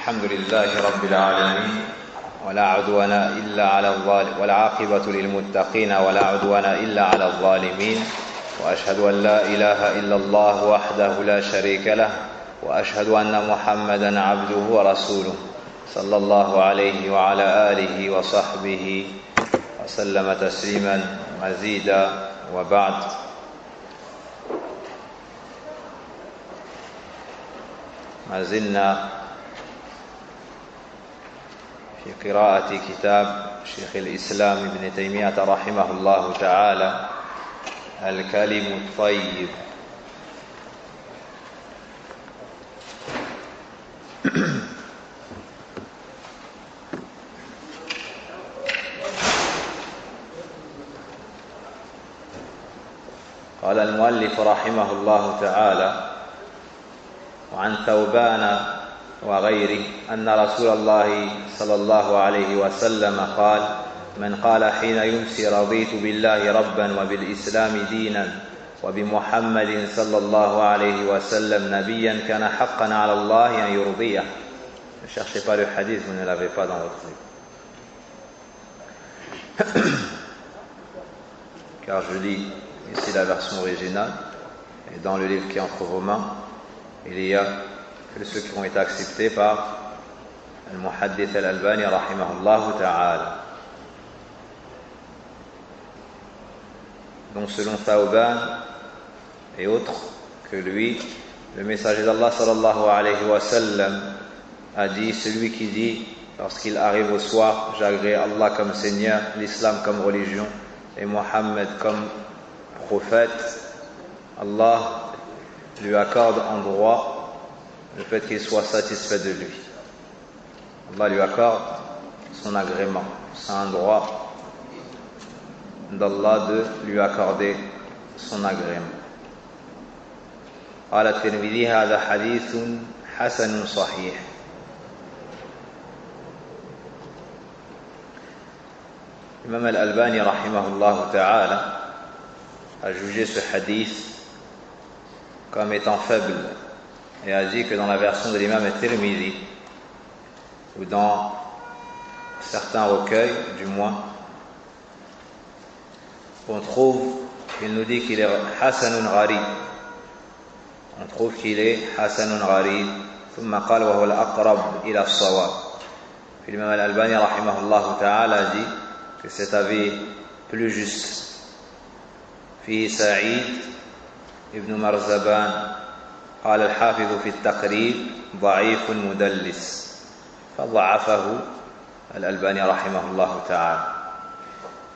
الحمد لله رب العالمين ولا عدوان إلا على الظالمين والعاقبة للمتقين ولا عدوان إلا على الظالمين وأشهد أن لا إله إلا الله وحده لا شريك له وأشهد أن محمدا عبده ورسوله صلى الله عليه وعلى آله وصحبه وسلم تسليما مزيدا وبعد. ما زلنا في قراءة كتاب شيخ الإسلام ابن تيمية رحمه الله تعالى الكلم الطيب. قال المؤلف رحمه الله تعالى: وعن ثوبان وغيره أن رسول الله صلى الله عليه وسلم قال: من قال حين يمسي رضيت بالله ربا وبالإسلام دينا وبمحمد صلى الله عليه وسلم نبيا كان حقا على الله أن يرضيه. Ne cherchez pas le hadith, vous ne l'avez pas dans votre livre. Car je lis ici la version originale, et dans le livre qui est entre vos mains, il y a que ceux qui ont été acceptés par Al-Muhaddith Al-Albani rahimahullah ta'ala. Donc selon Thawban et autres que lui, le messager d'Allah sallallahu alayhi wa sallam a dit: celui qui dit lorsqu'il arrive au soir, j'agrée Allah comme Seigneur, l'islam comme religion et Mohammed comme prophète, Allah lui accorde en droit le fait qu'il soit satisfait de lui. Allah lui accorde son agrément. C'est un droit d'Allah de lui accorder son agrément. قال الترمذي هذا حديث حسن صحيح. Imam Al-Albani rahimahullah ta'ala a jugé ce hadith comme étant faible et a dit que dans la version de l'imam At-Tirmidhi, ou dans certains recueils du moins, on trouve qu'il nous dit qu'il est Hasanun Gharib. On trouve qu'il est Hasanun Gharib. ثم قال وهو الأقرب إلى الصواب. Puis l'imam Al-Albani rahimahullah ta'ala a dit que c'est avis plus juste. فيه سعيد ابن مرزبان قال الحافظ في التقريب ضعيف مدلس فضعفه الألباني رحمه الله تعالى.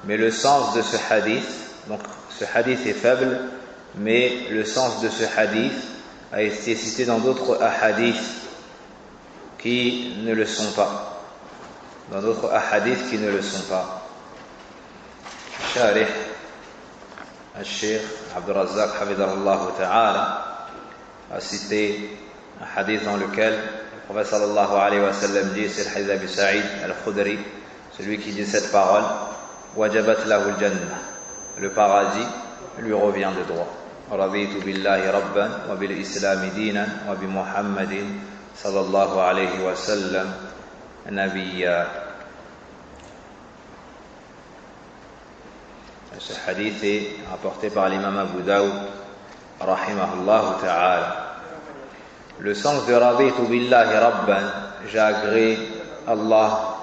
Mais le sens de ce hadith, donc ce hadith est faible, mais le sens de ce hadith a été cité dans d'autres ahadiths qui ne le sont pas. Dans d'autres ahadiths qui ne le sont pas. Sharih al-Sheikh Abdul Razzaq hafidhahullah ta'ala a cité un hadith dans lequel le prophète sallallahu alayhi wa sallam dit, c'est le hadith d'Abu Sa'id al-Khudri, celui qui dit cette parole: wajabat lahu al-jannah, le paradis lui revient de droit. Raditu billahi rabban wa bil islami dinan wa bi Muhammadin sallallahu alayhi wa sallam nabiyya. Ce hadith est rapporté par l'imam Abu Daoud rahimahullah ta'ala. Le sens de Raditu billahi rabban, j'ai agréé Allah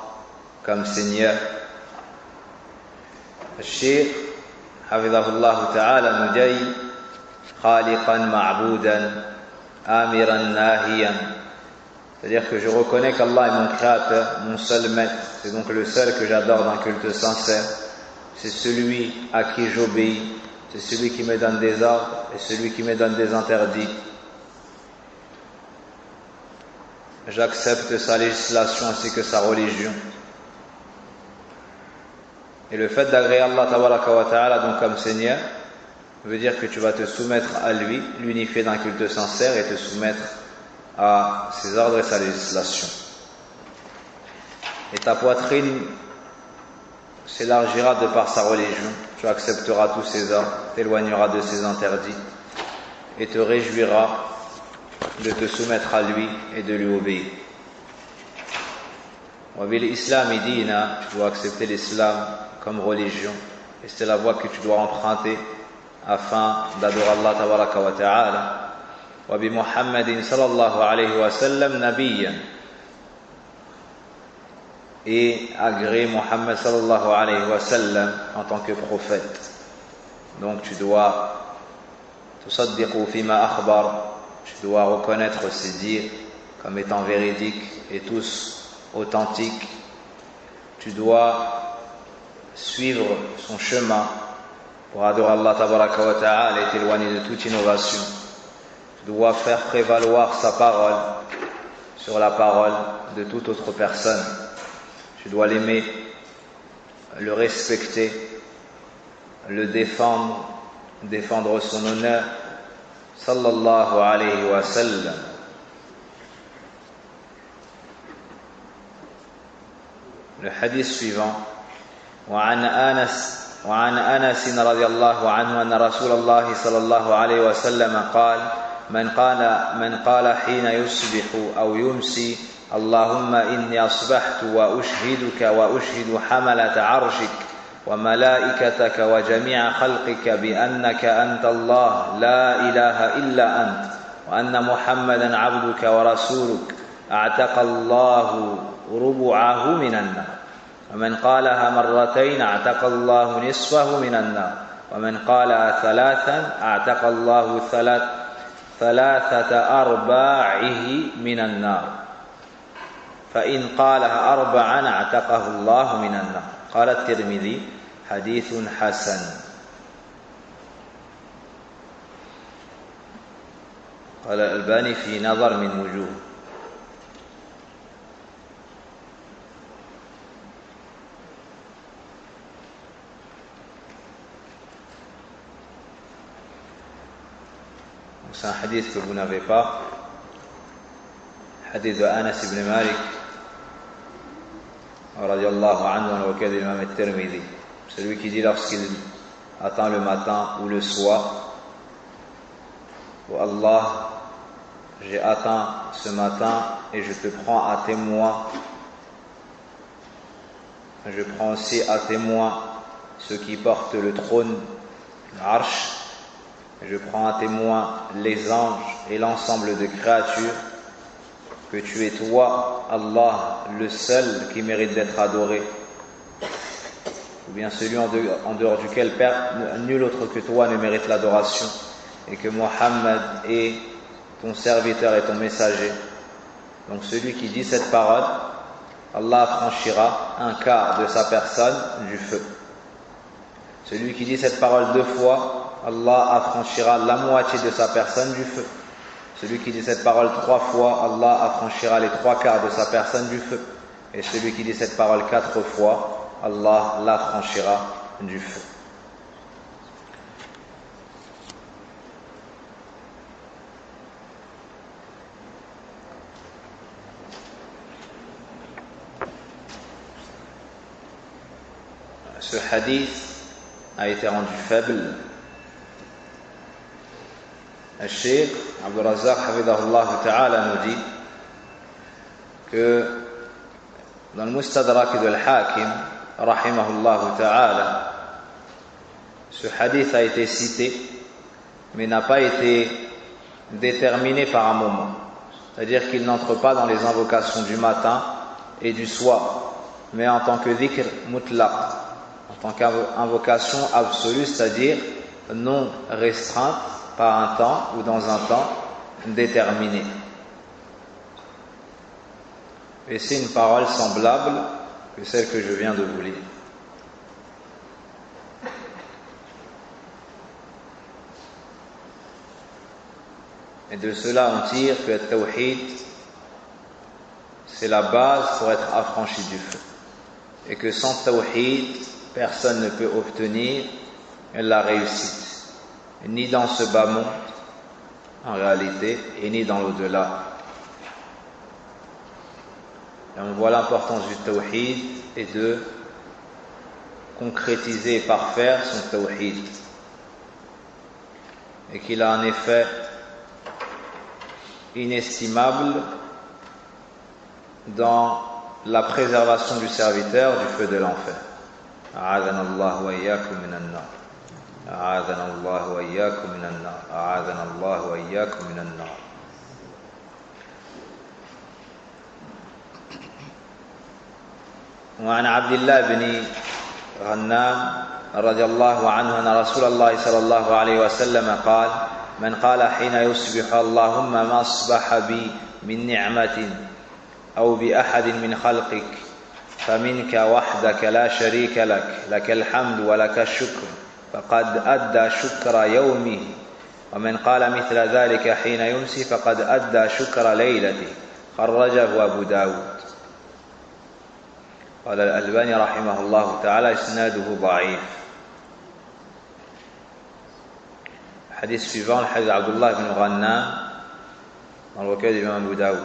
comme Seigneur. Le Cheikh hafidhahullah ta'ala nous dit khaliqan ma'boudan amiran nahiyan, c'est-à-dire que je reconnais qu'Allah est mon créateur, mon seul maître, c'est donc le seul que j'adore d'un culte sincère, c'est celui à qui j'obéis, c'est celui qui me donne des ordres et celui qui me donne des interdits. J'accepte sa législation ainsi que sa religion. Et le fait d'agréer Allah tabaraka wa ta'ala donc comme Seigneur veut dire que tu vas te soumettre à lui, l'unifier d'un culte sincère et te soumettre à ses ordres et sa législation. Et ta poitrine s'élargira de par sa religion, tu accepteras tous ses ordres, t'éloigneras de ses interdits et te réjouiras de te soumettre à lui et de lui obéir. Wa bil islami dina, tu dois accepter l'islam comme religion. Et c'est la voie que tu dois emprunter afin d'adorer Allah tabaraka wa ta'ala. Wa bi Muhammadin sallallahu alayhi wa sallam nabiyyan. Et agréer Muhammad sallallahu alayhi wa sallam en tant que prophète. Donc tu dois tusaddiqu fima akhbar, tu dois reconnaître ses dires comme étant véridiques et tous authentiques. Tu dois suivre son chemin pour adorer Allah tabaraka wa ta'ala et t'éloigner de toute innovation. Tu dois faire prévaloir sa parole sur la parole de toute autre personne. Tu dois l'aimer, le respecter, le défendre, défendre son honneur. Sallallahu alayhi wa sallam. Le hadith suivant. وعن أنس رضي الله عنه أن رسول الله صلى الله عليه وسلم قال من قال حين يصبح أو يمسي اللهم إني أصبحت وأشهدك وأشهد حملة عرشك وملائكتك وجميع خلقك بأنك أنت الله لا إله إلا أنت وأن محمدا عبدك ورسولك أعتق الله ربعه من النار ومن قالها مرتين أعتق الله نصفه من النار ومن قالها ثلاثا أعتق الله ثلاثة أرباعه من النار فإن قالها أربعا أعتقه الله من النار. قال الترمذي حديث حسن. قال الألباني في نظر من وجوه. C'est un hadith que vous n'avez pas. Hadith de Anas ibn Malik radiyallahu anhu auquel l'imam al-Tirmidhi. Celui qui dit lorsqu'il attend le matin ou le soir: oh Allah, j'ai atteint ce matin et je te prends à témoin. Je prends aussi à témoin ceux qui portent le trône, l'arche. Je prends à témoin les anges et l'ensemble de créatures que tu es toi, Allah, le seul qui mérite d'être adoré, ou bien celui en dehors duquel nul autre que toi ne mérite l'adoration, et que Muhammad est ton serviteur et ton messager. Donc celui qui dit cette parole, Allah affranchira un quart de sa personne du feu. Celui qui dit cette parole 2 fois, Allah affranchira la moitié de sa personne du feu. Celui qui dit cette parole 3 fois, Allah affranchira les 3 quarts de sa personne du feu. Et celui qui dit cette parole 4 fois, Allah l'affranchira du feu. Ce hadith a été rendu faible. Le Cheikh Abdul Razzaq hafidahullah ta'ala nous dit que dans le Mustadrak de Al-Hakim rahimahullah ta'ala, ce hadith a été cité mais n'a pas été déterminé par un moment, c'est-à-dire qu'il n'entre pas dans les invocations du matin et du soir, mais en tant que dhikr mutlaq, en tant qu'invocation absolue, c'est-à-dire non restreinte par un temps ou dans un temps déterminé. Et c'est une parole semblable que celle que je viens de vous lire. Et de cela on tire que le tawhid, c'est la base pour être affranchi du feu. Et que sans tawhid, personne ne peut obtenir la réussite. Ni dans ce bas monde, en réalité, et ni dans l'au-delà. Et on voit l'importance du tawhid et de concrétiser et parfaire son tawhid. Et qu'il a un effet inestimable dans la préservation du serviteur du feu de l'enfer. أعاذنا الله وإياكم من النار. أعاذنا الله وإياكم من النار. أعاذنا الله وإياكم من النار. وعن عبد الله بن غنام رضي الله عنه أن رسول الله صلى الله عليه وسلم قال: من قال حين يصبح اللهم ما أصبح بي من نعمة أو بأحد من خلقك فمنك وحدك لا شريك لك لك الحمد ولك الشكر فقد أدى شكر يومه ومن قال مثل ذلك حين يمسي فقد أدى شكر ليلته خرجه أبو داود. قال الألباني رحمه الله تعالى إسناده ضعيف. Hadith suivant, le hadith d'Abdullah ibn Ghannam dans le recueil d'Imam Abu Daoud.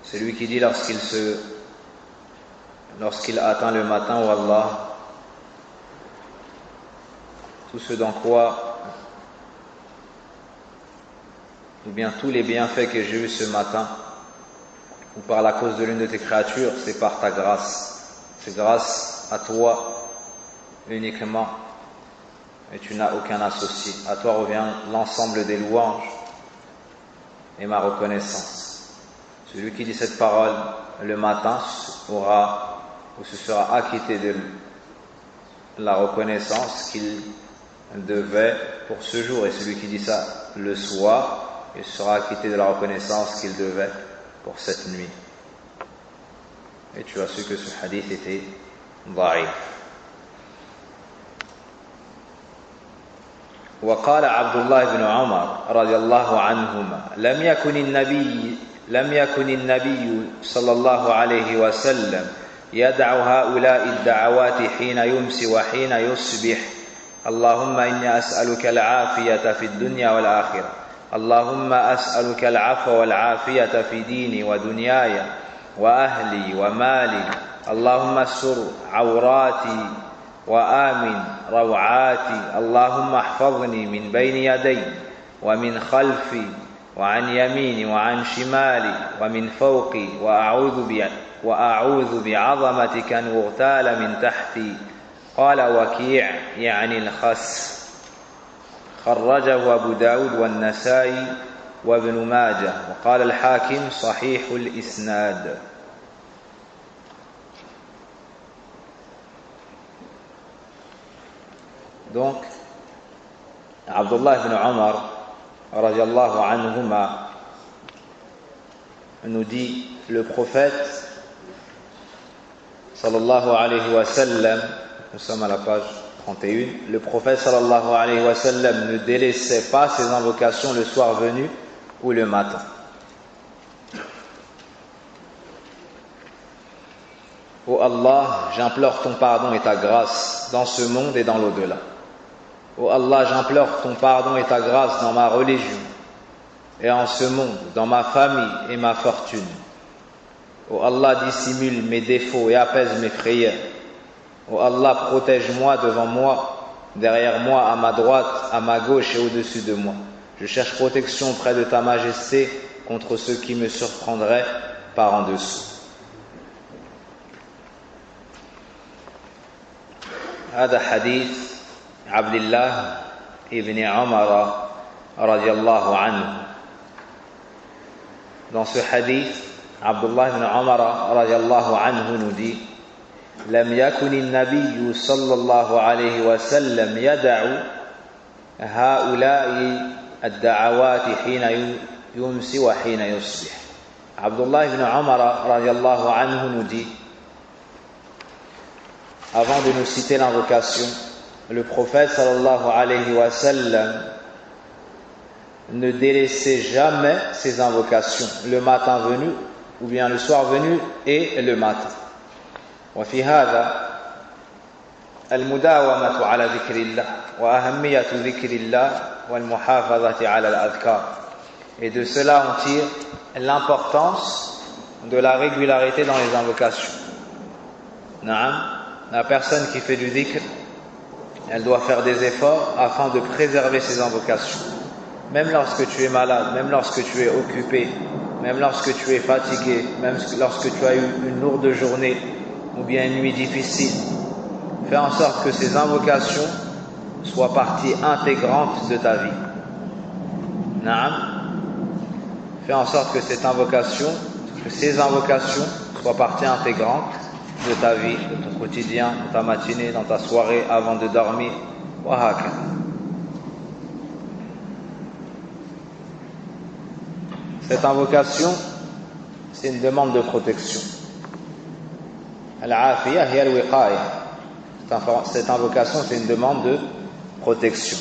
C'est lui qui dit lorsqu'il atteint le matin, oh Allah, tout ce dans quoi, ou bien tous les bienfaits que j'ai eus ce matin, ou par la cause de l'une de tes créatures, c'est par ta grâce. C'est grâce à toi uniquement, et tu n'as aucun associé. À toi revient l'ensemble des louanges et ma reconnaissance. Celui qui dit cette parole le matin se sera acquitté de la reconnaissance qu'il devait pour ce jour, et celui qui dit ça le soir, il sera acquitté de la reconnaissance qu'il devait pour cette nuit. Et tu as su que ce hadith était ضعيف. وقال عبد الله بن عمر رضي الله عنهما لم يكن النبي صلى الله عليه وسلم يدع هؤلاء الدعوات حين يمسي وحين يصبح اللهم إني أسألك العافية في الدنيا والآخرة اللهم أسألك العفو والعافية في ديني ودنياي وأهلي ومالي اللهم استر عوراتي وآمن روعاتي اللهم احفظني من بين يدي ومن خلفي وعن يميني وعن شمالي ومن فوقي وأعوذ بعظمتك أن أغتال من تحتي. قال وكيع يعني الخس. خرجه أبو داود والنسائي وابن ماجه وقال الحاكم صحيح الإسناد. Donc, Abdullah ibn Omar radiallahu anhuma nous dit, le prophète sallallahu alayhi wa sallam, nous sommes à la page 31, le prophète sallallahu alayhi wa sallam ne délaissait pas ses invocations le soir venu ou le matin. Ô Allah, j'implore ton pardon et ta grâce dans ce monde et dans l'au-delà. Ô Allah, j'implore ton pardon et ta grâce dans ma religion et en ce monde, dans ma famille et ma fortune. Ô Allah, dissimule mes défauts et apaise mes frayeurs. Ô Allah, protège-moi devant moi, derrière moi, à ma droite, à ma gauche et au-dessus de moi. Je cherche protection auprès de ta majesté contre ceux qui me surprendraient par en dessous. هذا حديث عبد الله ابن عمر رضي الله عنه. Dans ce hadith, Abdullah ibn Umar radiallahu anhu nous dit: لم يكن النبي صلى الله عليه وسلم يدع هؤلاء الدعوات حين يمسي وحين يصبح. Abdullah ibn Umar radiallahu anhu nous dit, avant de nous citer l'invocation, le prophète sallallahu alayhi wa sallam ne délaissait jamais ses invocations, le matin venu ou bien le soir venu et le matin. وفي هذا المداومة على ذكر الله وأهمية ذكر الله والمحافظة على الأذكار. Et de cela on tire l'importance de la régularité dans les invocations. La personne qui fait du dhikr, elle doit faire des efforts afin de préserver ses invocations. Même lorsque tu es malade, même lorsque tu es occupé même lorsque tu es fatigué, même lorsque tu as eu une lourde journée ou bien une nuit difficile. Fais en sorte que ces invocations soient partie intégrante de ta vie. Naam. Fais en sorte que ces invocations soient partie intégrante de ta vie, de ton quotidien, de ta matinée, dans ta soirée, avant de dormir. Wa hakadha. Cette invocation, c'est une demande de protection. Al-afiyah hiya al-wiqaya. Cette invocation, c'est une demande de protection.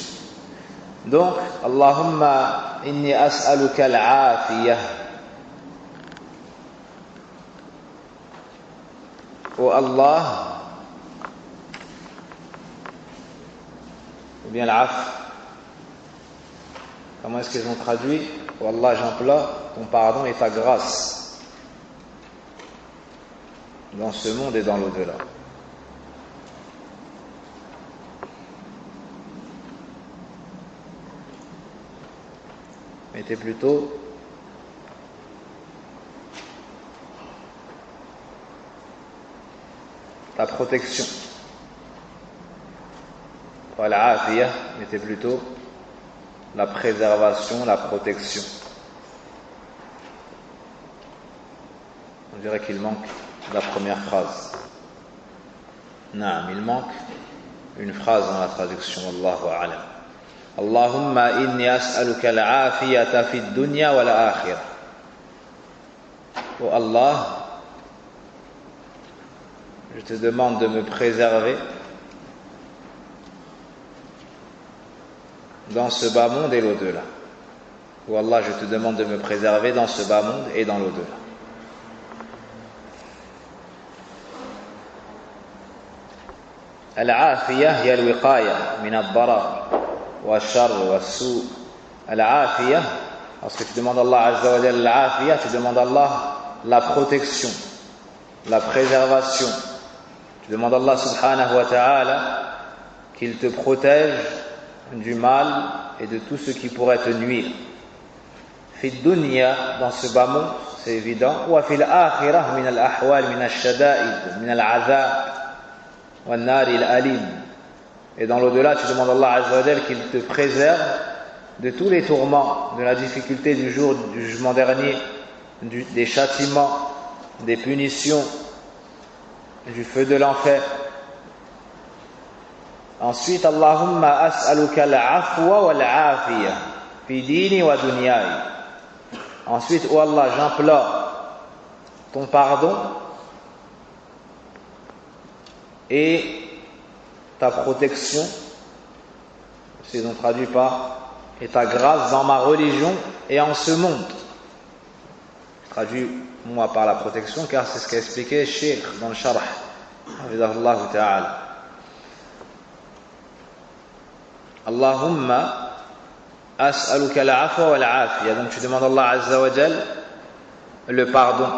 Donc, Allahumma inni as'aluka al-afiyah. Oh Allah, ou bien l'af. Comment est-ce qu'ils ont traduit? Oh Allah, j'implore ton pardon et ta grâce dans ce monde et dans l'au-delà. Mettez plutôt ta protection. Al-afiyah, mettez plutôt la préservation, la protection. On dirait qu'il manque la première phrase. Non, il manque une phrase dans la traduction. Allahu a'lam. Allahumma inni as'aluka al-afiyata fi ad-dunya wal akhirah. Oh Allah, je te demande de me préserver dans ce bas monde et l'au-delà. Oh Allah, je te demande de me préserver dans ce bas monde et dans l'au-delà. Al-afiyah hiya al-wiqaya min ad-darar wa ash-sharr wa as-su'. Al-afiyah, lorsque tu demandes à Allah Azza wa Jalla al-afiyah, tu demandes à Allah la protection, la préservation. Tu demandes à Allah subhanahu wa ta'ala qu'il te protège du mal et de tout ce qui pourrait te nuire. Fi dunya, dans ce bas monde, c'est évident. Wa fil akhirah min al-ahwal min al-shada'id min al-'adhab wa an-nar al-alim. Et dans l'au-delà, tu demandes à Allah Azza wa Jalla qu'il te préserve de tous les tourments, de la difficulté du jour du jugement dernier, des châtiments, des punitions, du feu de l'enfer. Ensuite, Allahumma as'aluka al-afwa wal-afiyah fi dini wa dunyai. Ensuite, oh Allah, j'implore ton pardon et ta protection, c'est donc traduit par et ta grâce dans ma religion et en ce monde. Traduit moi par la protection, car c'est ce qu'a expliqué Cheikh dans le Sharh. Hafidhahullah ta'ala. Allahumma as'aluka al-afwa wal-afiyah. Donc tu demandes à Allah Azza wa Jal le pardon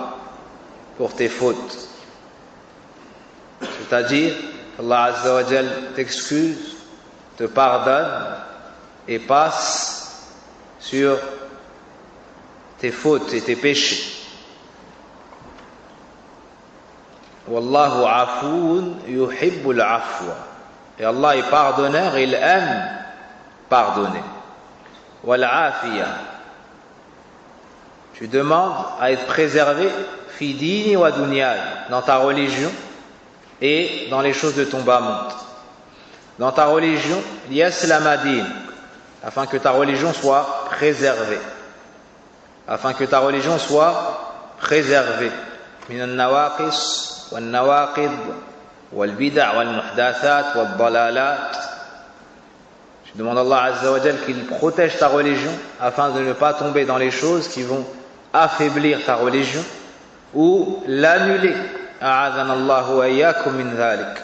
pour tes fautes. C'est-à-dire qu'Allah Azza wa Jal t'excuse, te pardonne et passe sur tes fautes et tes péchés. Wallahu afoun yuhibbul afwa. Et Allah est pardonneur, il aime pardonner. Wal afiyah. Tu demandes à être préservé fi dini wa dunyai, dans ta religion et dans les choses de ton bas monde. Dans ta religion, liyaslama din, afin que ta religion soit préservée. Afin que ta religion soit préservée. Min al-nawaqis wal-nawaqid wal-bid'a wal-muhdathat wal-dalalat. Je demande à Allah Azza wa Jal qu'il protège ta religion afin de ne pas tomber dans les choses qui vont affaiblir ta religion ou l'annuler. A'adhana Allahu wa iyyakum min dhalik.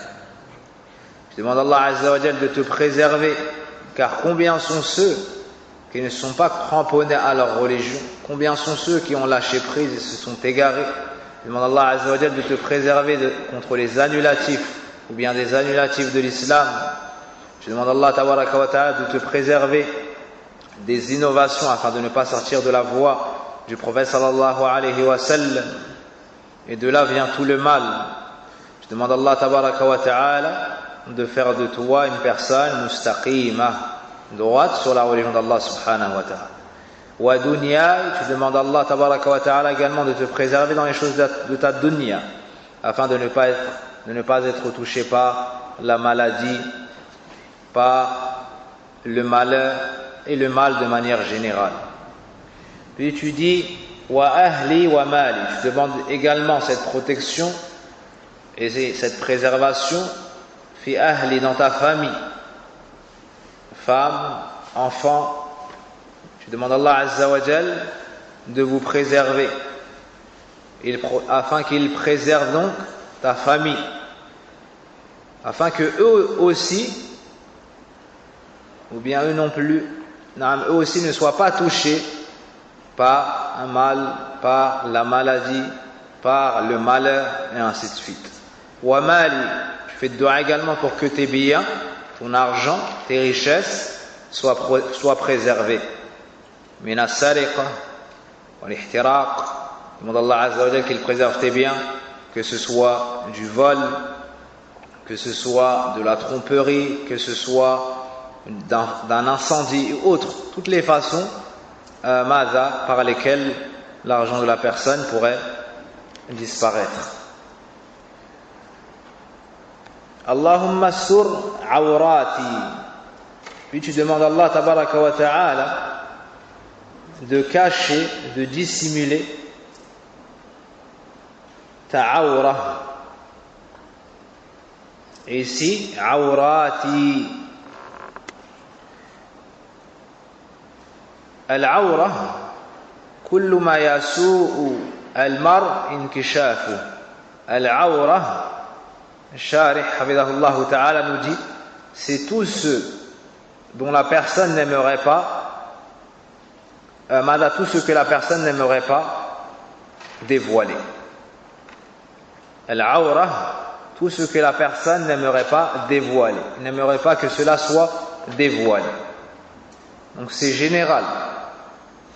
Je demande à Allah Azza wa Jal de te préserver, car combien sont ceux qui ne sont pas cramponnés à leur religion, combien sont ceux qui ont lâché prise et se sont égarés. Je demande à Allah Azza wa Jal de te préserver contre les annulatifs ou bien des annulatifs de l'islam. Je demande à Allah Tabaraka wa Ta'ala de te préserver des innovations afin de ne pas sortir de la voie du prophète sallallahu alayhi wa sallam, et de là vient tout le mal. Je demande à Allah tabaraka wa ta'ala de faire de toi une personne mustaqima, droite sur la religion d'Allah subhanahu wa ta'ala. Wa dunya, tu demandes à Allah tabaraka wa ta'ala également de te préserver dans les choses de ta dunya, afin de ne pas être touché par la maladie, par le malheur et le mal de manière générale. Puis tu dis wa ahli wa mali, tu demandes également cette protection et cette préservation fi ahli, dans ta famille, femme, enfant. Tu demandes à Allah azza wa jal de vous préserver afin qu'il préserve donc ta famille, afin que eux aussi, ou bien eux non plus, eux aussi ne soient pas touchés par un mal, par la maladie, par le malheur, et ainsi de suite. Wa mali, tu fais de dua également pour que tes biens, ton argent, tes richesses soient préservés. Min as-sariqa wal ihtiraq, demande à Allah azza wa jalla qu'il préserve tes biens, que ce soit du vol, que ce soit de la tromperie, que ce soit d'un incendie ou autre, toutes les façons par lesquelles l'argent de la personne pourrait disparaître. Allahumma assur awrati, puis tu demandes à Allah tabaraka wa ta'ala de cacher, de dissimuler ta awra. Et ici, awrati, al-awra kullu ma yasu'u al-mar inkishafu. Al-awra, Sharih hafidahullah ta'ala nous dit, c'est tous ceux dont la personne n'aimerait pas, tout ce que la personne n'aimerait pas dévoiler. Al-awra, tout ce que la personne n'aimerait pas dévoiler, n'aimerait pas que cela soit dévoilé. Donc c'est général.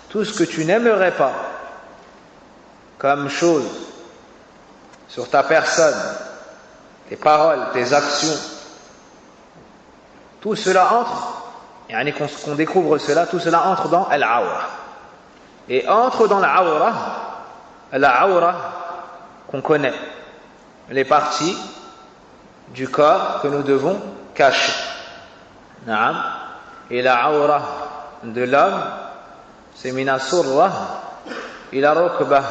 Tout ce que tu n'aimerais pas comme chose sur ta personne, tes paroles, tes actions, tout cela entre, et qu'on découvre cela, tout cela entre dans al-awra. Et entre dans la awra qu'on connaît, les parties du corps que nous devons cacher. Et la awra de l'homme, c'est mina surra ila rukbah,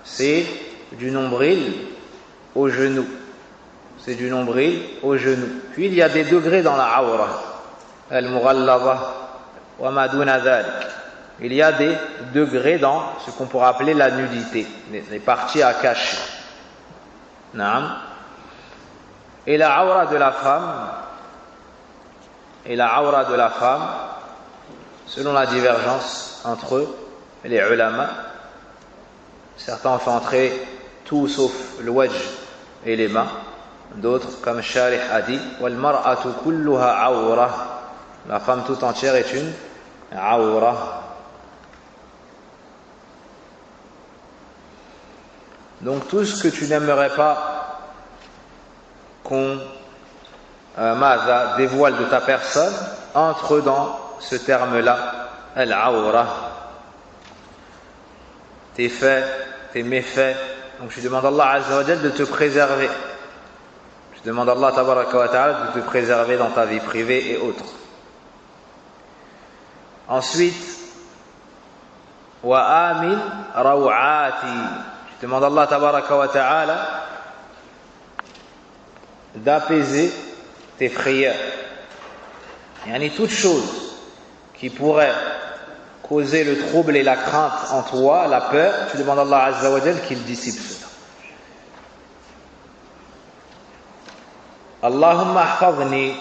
c'est du nombril au genou. C'est du nombril au genou. Puis il y a des degrés dans la awra. Al-mughallada wa ma duna dhalik. Il y a des degrés dans ce qu'on pourrait appeler la nudité, les parties à cacher. Et la awra de la femme, selon la divergence entre les ulama, certains ont fait entrer tout sauf le wajh et les mains, d'autres comme Sharih a dit wal mar'atu kulluha awra, la femme tout entière est une awra. Donc tout ce que tu n'aimerais pas qu'on dévoile de ta personne entre dans ce terme-là, al-awra. Tes faits, tes méfaits. Donc je demande à Allah azza wa jalla de te préserver. Je demande à Allah tabaraka wa ta'ala de te préserver dans ta vie privée et autres. Ensuite, wa amin raw'ati. Je demande à Allah tabaraka wa ta'ala d'apaiser tes frayeurs. Toute chose qui pourrait causer le trouble et la crainte en toi, la peur, tu demandes à Allah azza wa jalla qu'il dissipe cela. Allahumma ahfadhni.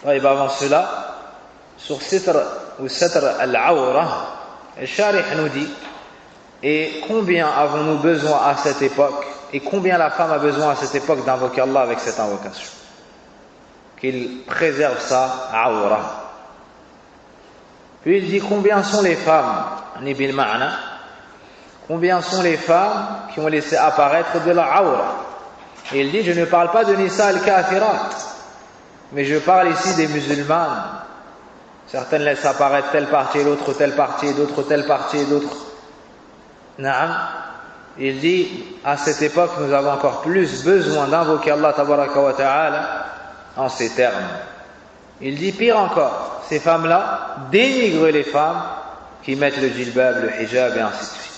Et avant cela, sur sitr ou satr al-awra, le Sharih nous dit, et combien avons-nous besoin à cette époque, et combien la femme a besoin à cette époque d'invoquer Allah avec cette invocation, qu'il préserve sa awra. Puis il dit combien sont les femmes, combien sont les femmes qui ont laissé apparaître de la awra. Et il dit je ne parle pas de Nisa al-Kafirat, mais je parle ici des musulmanes. Certaines laissent apparaître telle partie et l'autre telle partie et d'autres telle partie et d'autres. Naam. Il dit à cette époque nous avons encore plus besoin d'invoquer Allah tabaraka wa ta'ala en ces termes. Il dit pire encore, ces femmes-là dénigrent les femmes qui mettent le djilbab, le hijab et ainsi de suite.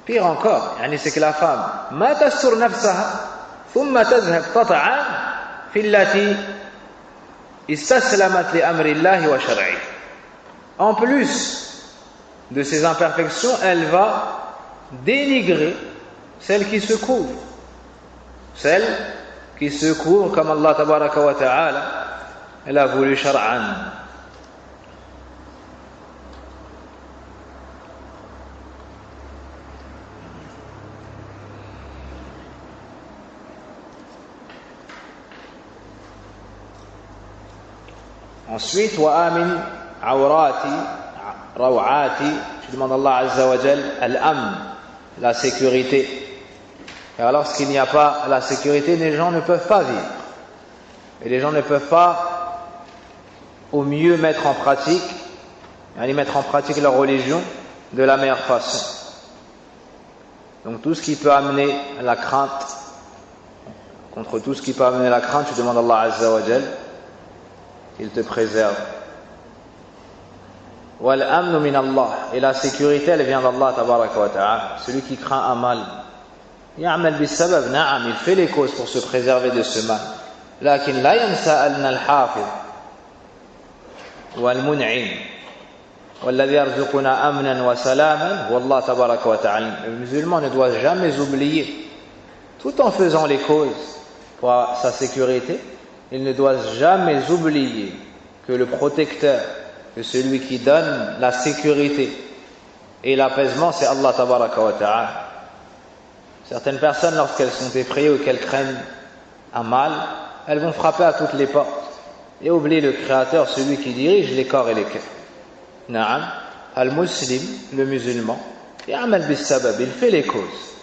Pire encore, c'est que la femme ma tastur nafsaha thumma tadhhab tat'an fi allati istaslamat li amri Allah wa shar'i. En plus de ces imperfections, elle va dénigrer celle qui se couvre. Celle qui se couvre comme Allah tabaraka wa ta'ala elle a voulu shar'an. Ensuite, wa amin awrati rawati, tu demandes à Allah azza wa jal al-amn, la sécurité. Car lorsqu'il n'y a pas la sécurité, les gens ne peuvent pas vivre. Et les gens ne peuvent pas au mieux mettre en pratique leur religion de la meilleure façon. Donc tout ce qui peut amener la crainte, contre tout ce qui peut amener la crainte, tu demandes à Allah azza wa jal qu'il te préserve. Wal amnu min Allah, et la sécurité elle vient d'Allah tabaraka wa ta'ala. Celui qui craint un mal, ya'mal bis sabab, na'am, il fait les causes pour se préserver de ce mal. Lakin la yansa anna al-hafiz wal mun'im walladhi yarzuquna amnan wa salaman wallah tabaraka wa ta'ala. Le musulman ne doit jamais oublier, tout en faisant les causes pour sa sécurité, il ne doit jamais oublier que le protecteur, que celui qui donne la sécurité et l'apaisement, c'est Allah tabaraka wa ta'ala. Certaines personnes, lorsqu'elles sont effrayées ou qu'elles craignent un mal, elles vont frapper à toutes les portes et oublier le Créateur, celui qui dirige les corps et les cœurs. Na'am, al-muslim, le musulman, ya'mal bis sabab, il fait les causes.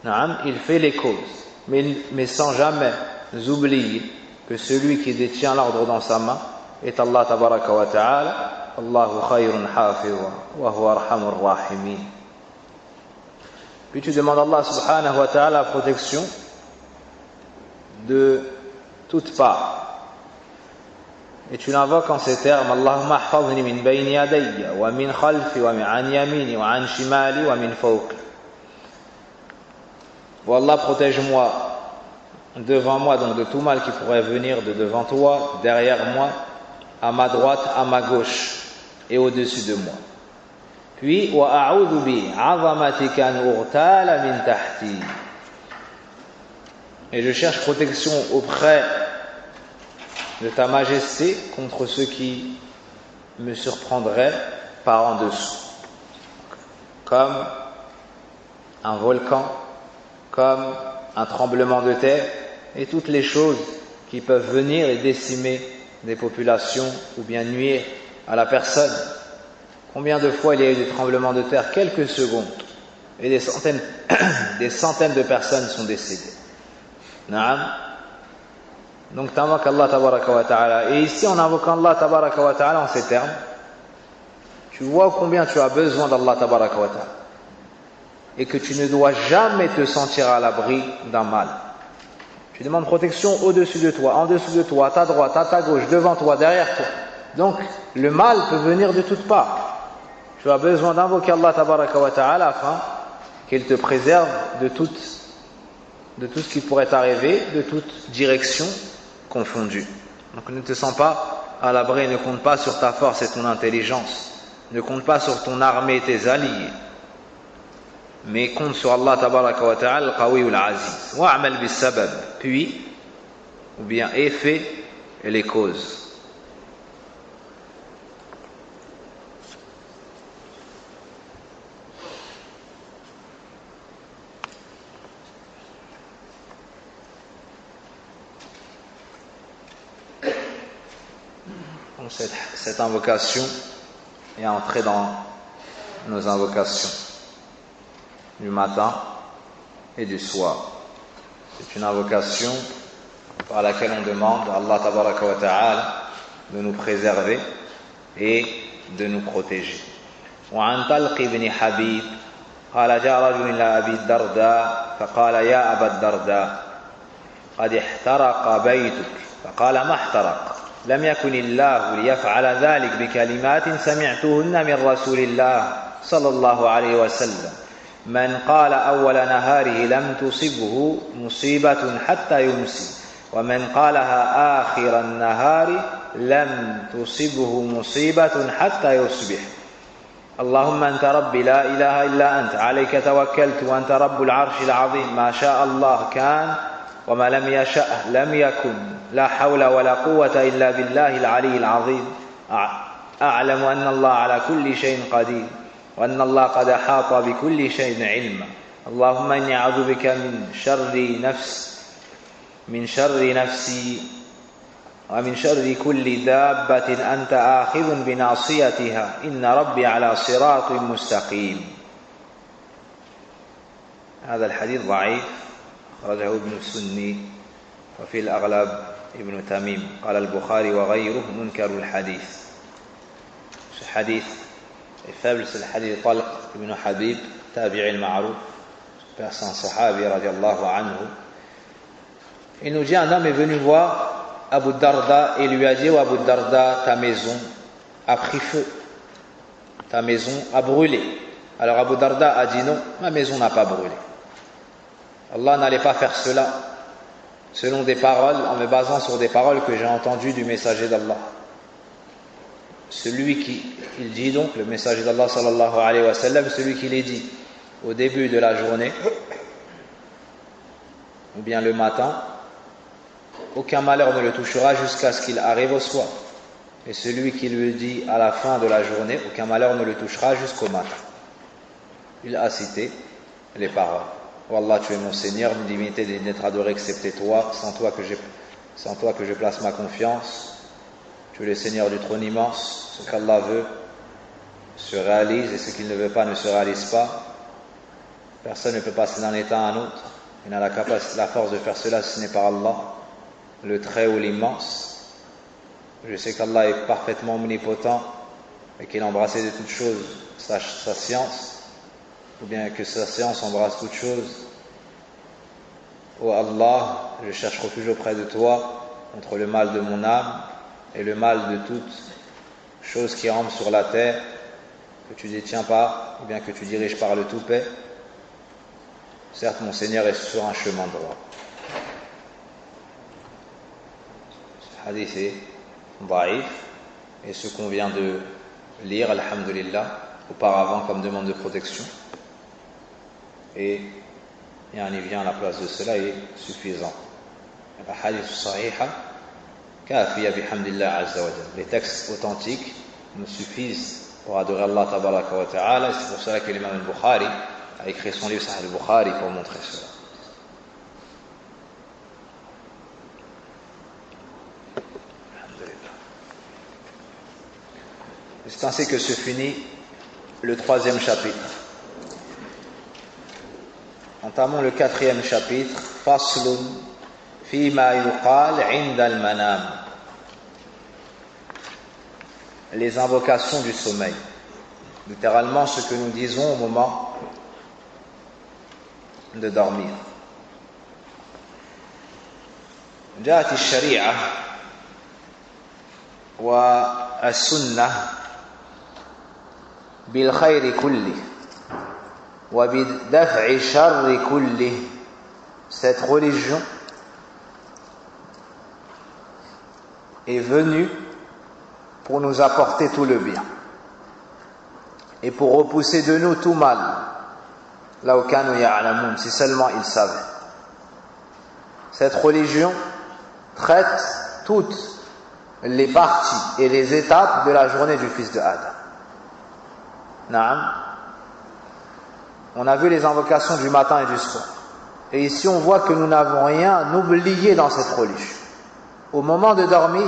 Na'am, il fait les causes, mais sans jamais oublier que celui qui détient l'ordre dans sa main est Allah tabaraka wa ta'ala. Allahu khayrun hafiza wa huwa arhamur rahimin. Puis tu demandes à Allah subhanahu wa ta'ala la protection de toutes parts. Et tu l'invoques en ces termes: Allahumma ahfazni min bayni yadayya wa min khalfi wa min an yamini wa an shimali wa min fawqi. Oh Allah, protège-moi devant moi, donc de tout mal qui pourrait venir de devant toi, derrière moi, à ma droite, à ma gauche et au-dessus de moi. Puis wa a'udhu bi 'azamatika an ughtala min tahti. Et je cherche protection auprès de ta majesté contre ceux qui me surprendraient par en dessous, comme un volcan, comme un tremblement de terre et toutes les choses qui peuvent venir et décimer des populations ou bien nuire à la personne. Combien de fois il y a eu des tremblements de terre, quelques secondes, et des centaines de personnes sont décédées. Naam. Donc t'invoques Allah tabaraka wa ta'ala. Et ici, en invoquant Allah tabaraka wa ta'ala en ces termes, tu vois combien tu as besoin d'Allah tabaraka wa ta'ala. Et que tu ne dois jamais te sentir à l'abri d'un mal. Tu demandes protection au-dessus de toi, en dessous de toi, à ta droite, à ta gauche, devant toi, derrière toi. Donc, le mal peut venir de toutes parts. Tu as besoin d'invoquer Allah tabaraka wa ta'ala afin qu'il te préserve de tout ce qui pourrait t'arriver, de toute direction confondue. Donc, ne te sens pas à l'abri, ne compte pas sur ta force et ton intelligence. Ne compte pas sur ton armée et tes alliés. Mais compte sur Allah tabaraka wa ta'ala, al-qawi al-aziz. Wa'amal bis sabab. Puis, ou bien effet et les causes. Donc cette invocation et entrer dans nos invocations du matin et du soir. C'est une invocation par laquelle on demande à Allah tabaraka wa ta'ala de nous préserver et de nous protéger. وعن طلق بن حبيب قال جاء رجل إلى أبي الدرداء فقال يا أبا الدرداء قد احترق بيتك فقال ما احترق لم يكن الله ليفعل ذلك بكلمات سمعتهن من رسول الله صلى الله عليه وسلم من قال أول نهاره لم تصبه مصيبة حتى يمسي ومن قالها آخر النهار لم تصبه مصيبة حتى يصبح اللهم أنت ربي لا إله إلا أنت عليك توكلت وأنت رب العرش العظيم ما شاء الله كان وما لم يشأ لم يكن لا حول ولا قوة إلا بالله العلي العظيم أعلم أن الله على كل شيء قدير وأن الله قد أحاط بكل شيء علما اللهم إني أعوذ بك من شر نفسي ومن شر كل دابة أنت آخذ بناصيتها إن ربي على صراط مستقيم. هذا الحديث ضعيف أخرجه ابن السني وفي الأغلب ابن تميم قال البخاري وغيره منكر الحديث. Ce hadith est faible, c'est le hadith de Talq ibn Habib, tabi'i al-ma'ruf, personne sahabi radiallahu anhu. Il nous dit un homme est venu voir Abu Darda et lui a dit: oh Abu Darda, ta maison a pris feu, ta maison a brûlé. Alors Abu Darda a dit: non, ma maison n'a pas brûlé. Allah n'allait pas faire cela selon des paroles, en me basant sur des paroles que j'ai entendues du messager d'Allah. Celui qui, il dit donc, le messager d'Allah sallallahu alayhi wa sallam, celui qui les dit au début de la journée ou bien le matin, aucun malheur ne le touchera jusqu'à ce qu'il arrive au soir. Et celui qui le dit à la fin de la journée, aucun malheur ne le touchera jusqu'au matin. Il a cité les paroles. Oh Allah, tu es mon Seigneur, une divinité d'être adorée excepté toi, sans toi que je place ma confiance. Tu es le Seigneur du trône immense. Ce qu'Allah veut se réalise et ce qu'il ne veut pas ne se réalise pas. Personne ne peut passer d'un état à un autre. Il n'a la capacité, la force de faire cela si ce n'est par Allah, le très haut, l'immense. Je sais qu'Allah est parfaitement omnipotent et qu'il a embrassé de toutes choses sa science, ou bien que sa science embrasse toutes choses. Ô Allah, je cherche refuge auprès de toi contre le mal de mon âme et le mal de toutes choses qui rampent sur la terre, que tu détiens pas, ou bien que tu diriges par le tout-paix. Certes, mon Seigneur est sur un chemin droit. Ce hadith est daïf, et ce qu'on vient de lire, alhamdulillah, auparavant comme demande de protection, et il vient à la place de cela est suffisant. La hadith sahiha kafiya bihamdillah azza wa jalla. Les textes authentiques nous suffisent pour adorer Allah tabaraka wa ta'ala, et c'est pour cela que l'imam al-Bukhari a écrit son livre Sahih al-Bukhari pour montrer cela. C'est ainsi que se finit le 3e chapitre. Entamons le 4e chapitre. Faslun fima yuqal inda al-manam. Les invocations du sommeil. Littéralement ce que nous disons au moment de dormir. جاءت الشريعة والسنة بالخير كله وبدفع الشر كله. Cette religion est venue pour nous apporter tout le bien et pour repousser de nous tout mal. Law kanu ya'lamun, si seulement ils savaient. Cette religion traite toutes les parties et les étapes de la journée du fils de Adam. Naam. On a vu les invocations du matin et du soir. Et ici on voit que nous n'avons rien oublié dans cette religion. Au moment de dormir,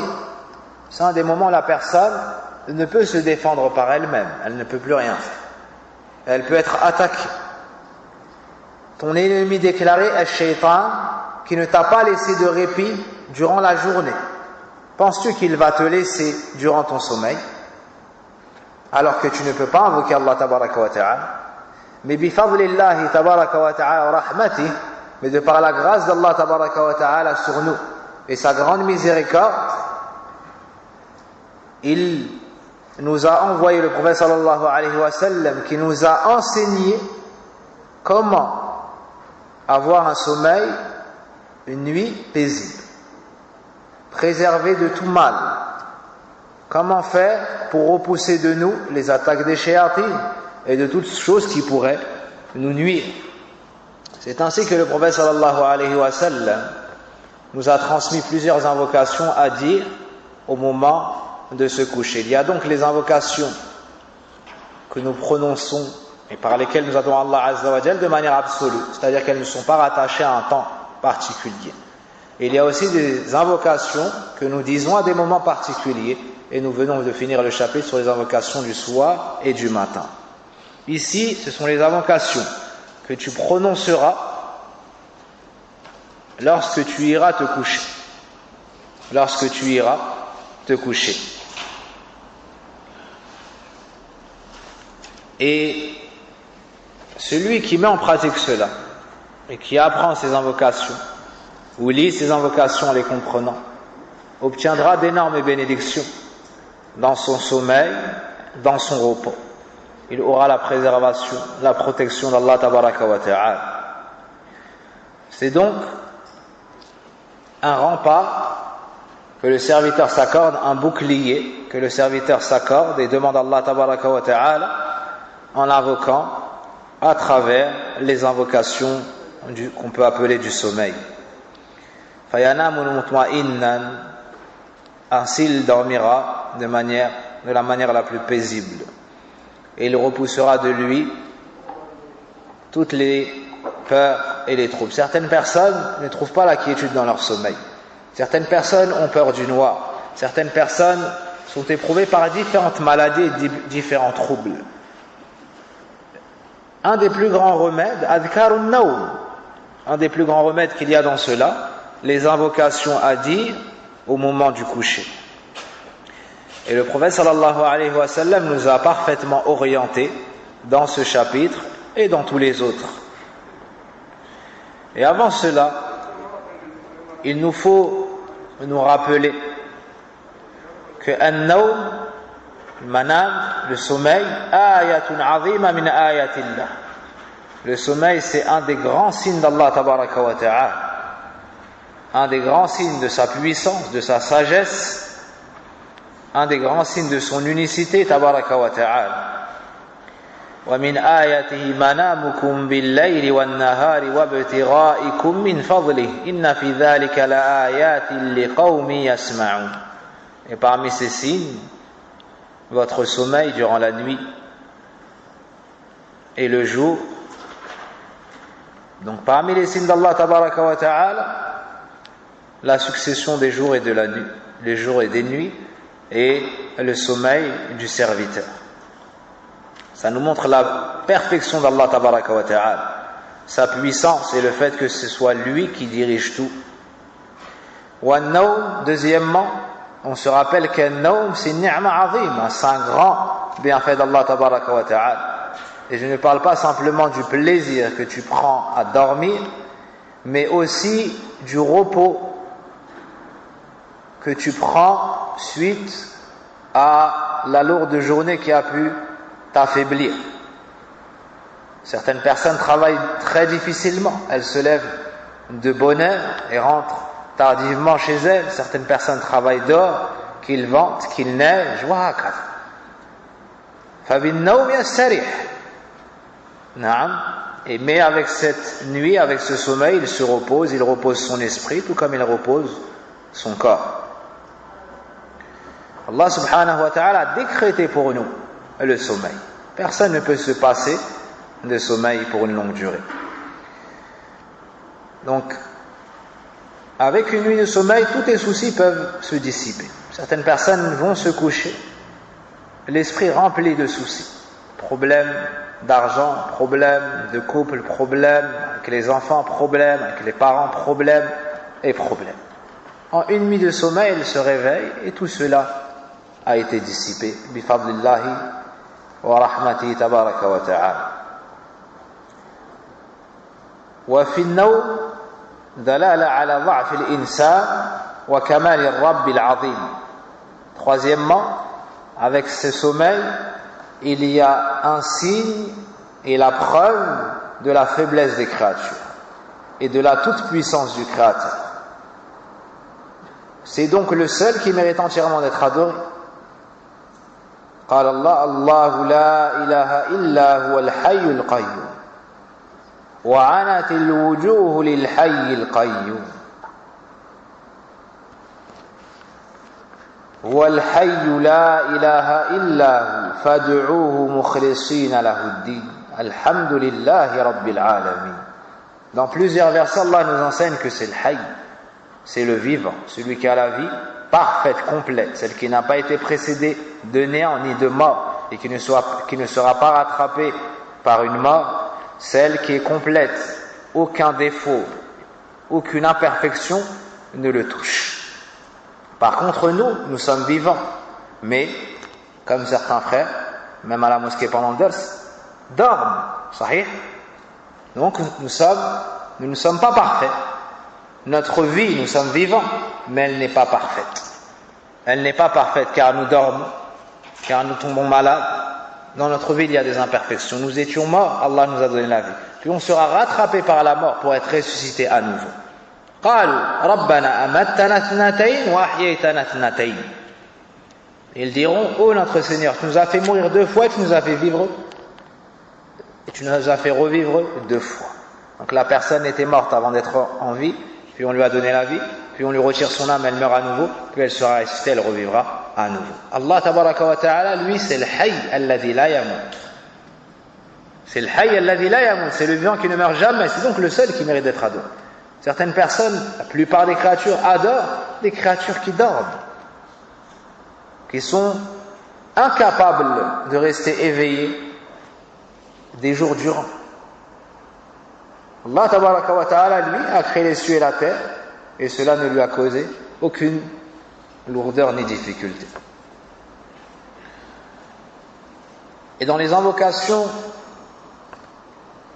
c'est un des moments où la personne ne peut se défendre par elle-même, elle ne peut plus rien faire. Elle peut être attaquée. Ton ennemi déclaré est Shaitan, qui ne t'a pas laissé de répit durant la journée. Penses-tu qu'il va te laisser durant ton sommeil, alors que tu ne peux pas invoquer Allah tabaraka wa ta'ala? Mais bifadlillahi tabaraka wa ta'ala wa rahmatih, mais de par la grâce d'Allah tabaraka wa ta'ala sur nous et sa grande miséricorde, il nous a envoyé le prophète sallallahu alayhi wa sallam, qui nous a enseigné comment avoir un sommeil, une nuit paisible, préservé de tout mal. Comment faire pour repousser de nous les attaques des shayatines et de toutes choses qui pourraient nous nuire. C'est ainsi que le prophète sallallahu alayhi wa sallam nous a transmis plusieurs invocations à dire au moment de se coucher. Il y a donc les invocations que nous prononçons et par lesquelles nous adorons Allah Azza wa Jal de manière absolue, c'est-à-dire qu'elles ne sont pas rattachées à un temps particulier. Et il y a aussi des invocations que nous disons à des moments particuliers, et nous venons de finir le chapitre sur les invocations du soir et du matin. Ici, ce sont les invocations que tu prononceras lorsque tu iras te coucher. Lorsque tu iras te coucher. Et celui qui met en pratique cela et qui apprend ces invocations ou lit ces invocations en les comprenant obtiendra d'énormes bénédictions dans son sommeil, dans son repos. Il aura la préservation, la protection d'Allah tabaraka wa ta'ala. C'est donc un rempart que le serviteur s'accorde, un bouclier que le serviteur s'accorde et demande à Allah tabaraka wa ta'ala en l'invoquant à travers les invocations qu'on peut appeler du sommeil. Ainsi il dormira de la manière la plus paisible, et il repoussera de lui toutes les peurs et les troubles. Certaines personnes ne trouvent pas la quiétude dans leur sommeil. Certaines personnes ont peur du noir. Certaines personnes sont éprouvées par différentes maladies et différents troubles. Un des plus grands remèdes, adhkarun nawm, un des plus grands remèdes qu'il y a dans cela, les invocations à dire au moment du coucher. Et le prophète sallallahu alayhi wa sallam nous a parfaitement orientés dans ce chapitre et dans tous les autres. Et avant cela, il nous faut nous rappeler que an-nawm, manam, le sommeil, ayatun azima min ayatillah. Le sommeil, c'est un des grands signes d'Allah tabaraka wa ta'ala, un des grands signes de sa puissance, de sa sagesse, un des grands signes de son unicité tabaraka wa ta'ala. Wa min ayatihi manamukum bil-layli wan-nahari wabtigha'ikum min fadlihi inna fi dhalika la ayatin liqaumin yasma'un. Et parmi ces signes, votre sommeil durant la nuit et le jour. Donc parmi les signes d'Allah tabaraka wa ta'ala, la succession des jours et de la nuit, les jours et des nuits, et le sommeil du serviteur. Ça nous montre la perfection d'Allah tabaraka wa ta'ala, sa puissance et le fait que ce soit lui qui dirige tout. Wa an-nawm, deuxièmement, on se rappelle qu'un nawm c'est ni'ma azima, c'est un grand bienfait d'Allah tabaraka wa ta'ala. Et je ne parle pas simplement du plaisir que tu prends à dormir, mais aussi du repos que tu prends suite à la lourde journée qui a pu t'affaiblir. Certaines personnes travaillent très difficilement, elles se lèvent de bonne heure et rentrent tardivement chez elles. Certaines personnes travaillent dehors, qu'il vente, qu'il neige, mais avec cette nuit, avec ce sommeil, il se repose, il repose son esprit, tout comme il repose son corps. Allah subhanahu wa ta'ala a décrété pour nous le sommeil. Personne ne peut se passer de sommeil pour une longue durée. Donc, avec une nuit de sommeil, tous tes soucis peuvent se dissiper. Certaines personnes vont se coucher l'esprit rempli de soucis, problèmes d'argent, problèmes de couple, problèmes avec les enfants, problèmes avec les parents, problèmes et problèmes. En une nuit de sommeil, il se réveille et tout cela a été dissipé. Bifadlillahi wa rahmatihi tabaraka wa ta'ala. وفي النوم دلالة على ضعف الإنسان وكمال الرب العظيم. Troisièmement, avec ce sommeil, il y a un signe et la preuve de la faiblesse des créatures et de la toute-puissance du Créateur. C'est donc le seul qui mérite entièrement d'être adoré. قال الله الله لا إله إلا هو الحي القيوم وعنت الوجوه للحي القيوم هو الحي لا إله إلا هو فادعوه مخلصين له الدين الحمد لله رب العالمين. Dans plusieurs versets, Allah nous enseigne que c'est le Hayy, c'est le vivant, celui qui a la vie parfaite, complète, celle qui n'a pas été précédée de néant ni de mort et qui ne sera pas rattrapée par une mort, celle qui est complète, aucun défaut, aucune imperfection ne le touche. Par contre, nous sommes vivants, mais comme certains frères, même à la mosquée pendant le dars, dorment, sahih. Donc nous ne sommes pas parfaits. Notre vie, nous sommes vivants, mais elle n'est pas parfaite. Elle n'est pas parfaite car nous dormons, car nous tombons malades. Dans notre vie, il y a des imperfections. Nous étions morts, Allah nous a donné la vie. Puis on sera rattrapé par la mort pour être ressuscité à nouveau. Ils diront, ô notre Seigneur, tu nous as fait mourir 2 fois, tu nous as fait vivre, et tu nous as fait revivre 2 fois. Donc la personne était morte avant d'être en vie, puis on lui a donné la vie, puis on lui retire son âme, elle meurt à nouveau, puis elle sera ressuscitée, elle revivra à nouveau. Allah tabaraka wa ta'ala, lui, c'est le Hayy alladhi la yamut. C'est le Hayy alladhi la yamut, c'est le vivant qui ne meurt jamais, c'est donc le seul qui mérite d'être adoré. Certaines personnes, la plupart des créatures adorent des créatures qui dorment, qui sont incapables de rester éveillées des jours durant. Allah tabaraka wa ta'ala, lui, a créé les cieux et la terre, et cela ne lui a causé aucune lourdeur ni difficulté. Et dans les invocations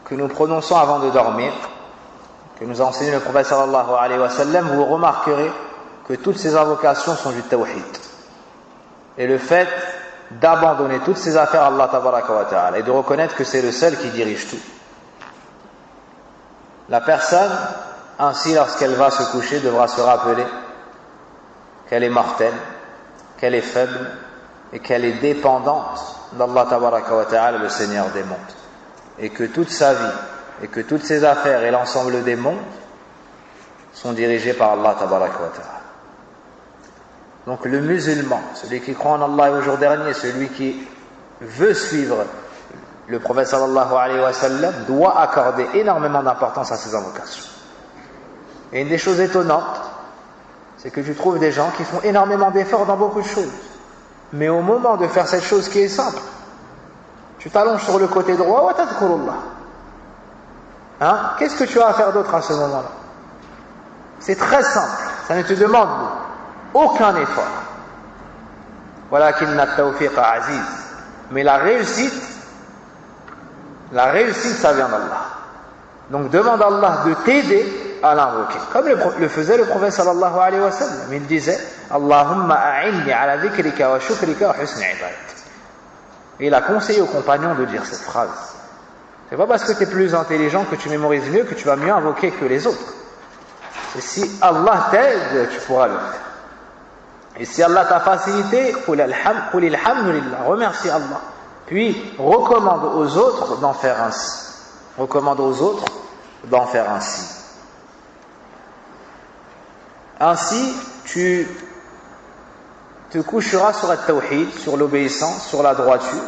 que nous prononçons avant de dormir, que nous a enseigné le prophète sallallahu alayhi wa sallam, vous remarquerez que toutes ces invocations sont du tawhid. Et le fait d'abandonner toutes ces affaires à Allah tabaraka wa ta'ala et de reconnaître que c'est le seul qui dirige tout. La personne, ainsi, lorsqu'elle va se coucher, devra se rappeler qu'elle est mortelle, qu'elle est faible et qu'elle est dépendante d'Allah tabaraka wa ta'ala, le Seigneur des mondes. Et que toute sa vie, et que toutes ses affaires et l'ensemble des mondes sont dirigés par Allah tabaraka wa ta'ala. Donc le musulman, celui qui croit en Allah et au jour dernier, celui qui veut suivre le prophète sallallahu alayhi wa sallam, doit accorder énormément d'importance à ces invocations. Et une des choses étonnantes, c'est que tu trouves des gens qui font énormément d'efforts dans beaucoup de choses. Mais au moment de faire cette chose qui est simple, tu t'allonges sur le côté droit, wa tadhkurullah. Qu'est-ce que tu as à faire d'autre à ce moment-là? C'est très simple, ça ne te demande aucun effort. Walakinna at-tawfiqa aziz. Mais la réussite, ça vient d'Allah. Donc demande à Allah de t'aider à l'invoquer. Comme le faisait le prophète sallallahu alayhi wa sallam. Il disait Allahumma a'inni ala dhikrika wa shukrika wa husni ibadatik. Et il a conseillé aux compagnons de dire cette phrase. C'est pas parce que tu es plus intelligent que tu mémorises mieux que tu vas mieux invoquer que les autres. Et si Allah t'aide, tu pourras le faire. Et si Allah t'a facilité, qul alhamdulillah, remercie Allah. Puis recommande aux autres d'en faire ainsi. Recommande aux autres d'en faire ainsi. Ainsi, tu te coucheras sur le tawhid, sur l'obéissance, sur la droiture,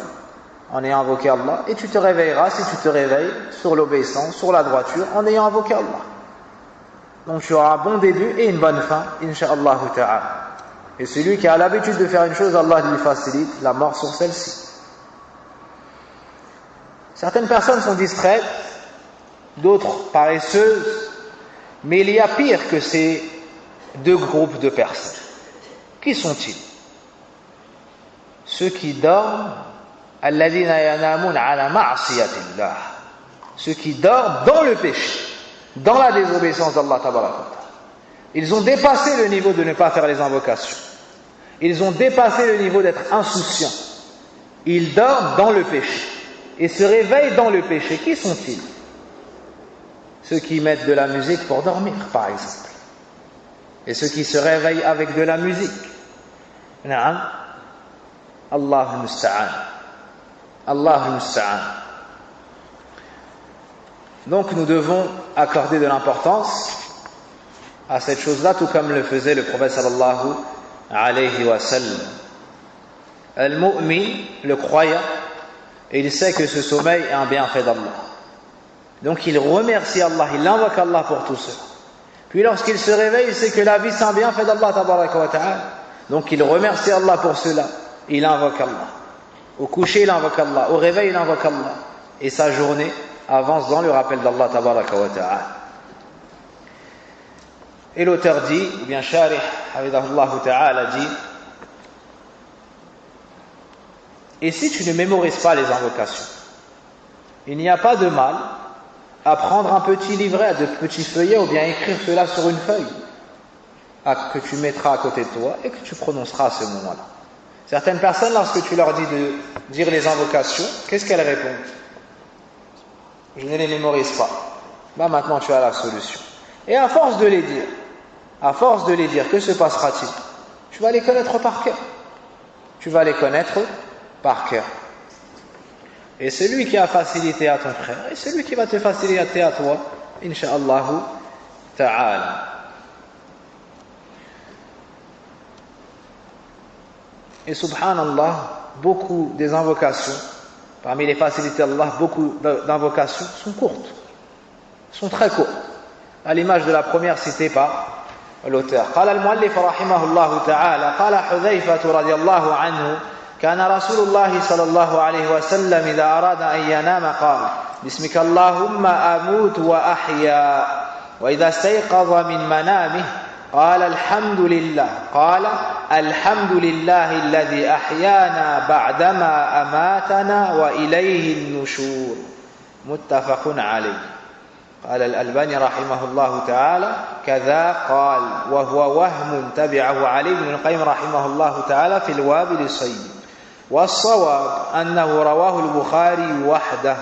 en ayant invoqué Allah, et tu te réveilleras, si tu te réveilles, sur l'obéissance, sur la droiture, en ayant invoqué Allah. Donc tu auras un bon début et une bonne fin, incha'Allah ta'ala. Et celui qui a l'habitude de faire une chose, Allah lui facilite la mort sur celle-ci. Certaines personnes sont distraites, d'autres paresseuses, mais il y a pire que ces deux groupes de personnes. Qui sont-ils? Ceux qui dorment, alladhina yanamun ala ma'siyatillah, ceux qui dorment dans le péché, dans la désobéissance d'Allah tabaraka. Ils ont dépassé le niveau de ne pas faire les invocations. Ils ont dépassé le niveau d'être insouciants. Ils dorment dans le péché et se réveillent dans le péché. Qui sont-ils? Ceux qui mettent de la musique pour dormir, par exemple. Et ceux qui se réveillent avec de la musique. Na'am. Allahu musta'an. Allahu musta'an. Donc nous devons accorder de l'importance à cette chose-là, tout comme le faisait le prophète sallallahu alayhi wa sallam. Al-mu'min, le croyant, il sait que ce sommeil est un bienfait d'Allah. Donc il remercie Allah, il invoque Allah pour tout cela. Puis lorsqu'il se réveille, il sait que la vie c'est un bienfait d'Allah tabaraka wa ta'ala. Donc il remercie Allah pour cela, il invoque Allah. Au coucher, il invoque Allah. Au réveil, il invoque Allah. Et sa journée avance dans le rappel d'Allah tabaraka wa ta'ala. Et l'auteur dit, ou bien Sharih, Hafidhahullah ta'ala dit, et si tu ne mémorises pas les invocations, il n'y a pas de mal à prendre un petit livret, de petits feuillets, ou bien écrire cela sur une feuille, que tu mettras à côté de toi et que tu prononceras à ce moment-là. Certaines personnes, lorsque tu leur dis de dire les invocations, qu'est-ce qu'elles répondent? Je ne les mémorise pas. Ben maintenant tu as la solution. Et à force de les dire, que se passera-t-il? Tu vas les connaître par cœur. Tu vas les connaître par cœur. Et celui qui a facilité à ton frère, et celui qui va te faciliter à toi, insha'Allah ta'ala. Et subhanallah, beaucoup des invocations, parmi les facilités d'Allah, beaucoup d'invocations sont courtes, sont très courtes, à l'image de la première citée par l'auteur. قال المؤلف رحمه الله تعالى قال حذيفة رضي الله عنه كان رسول الله صلى الله عليه وسلم إذا أراد أن ينام قال بسمك اللهم أموت وأحيا وإذا استيقظ من منامه قال الحمد لله الذي أحيانا بعدما أماتنا وإليه النشور متفق عليه. قال الألباني رحمه الله تعالى كذا قال وهو وهم تبعه علي بن القيم رحمه الله تعالى في الوابل الصيب والصواب أنه رواه البخاري وحده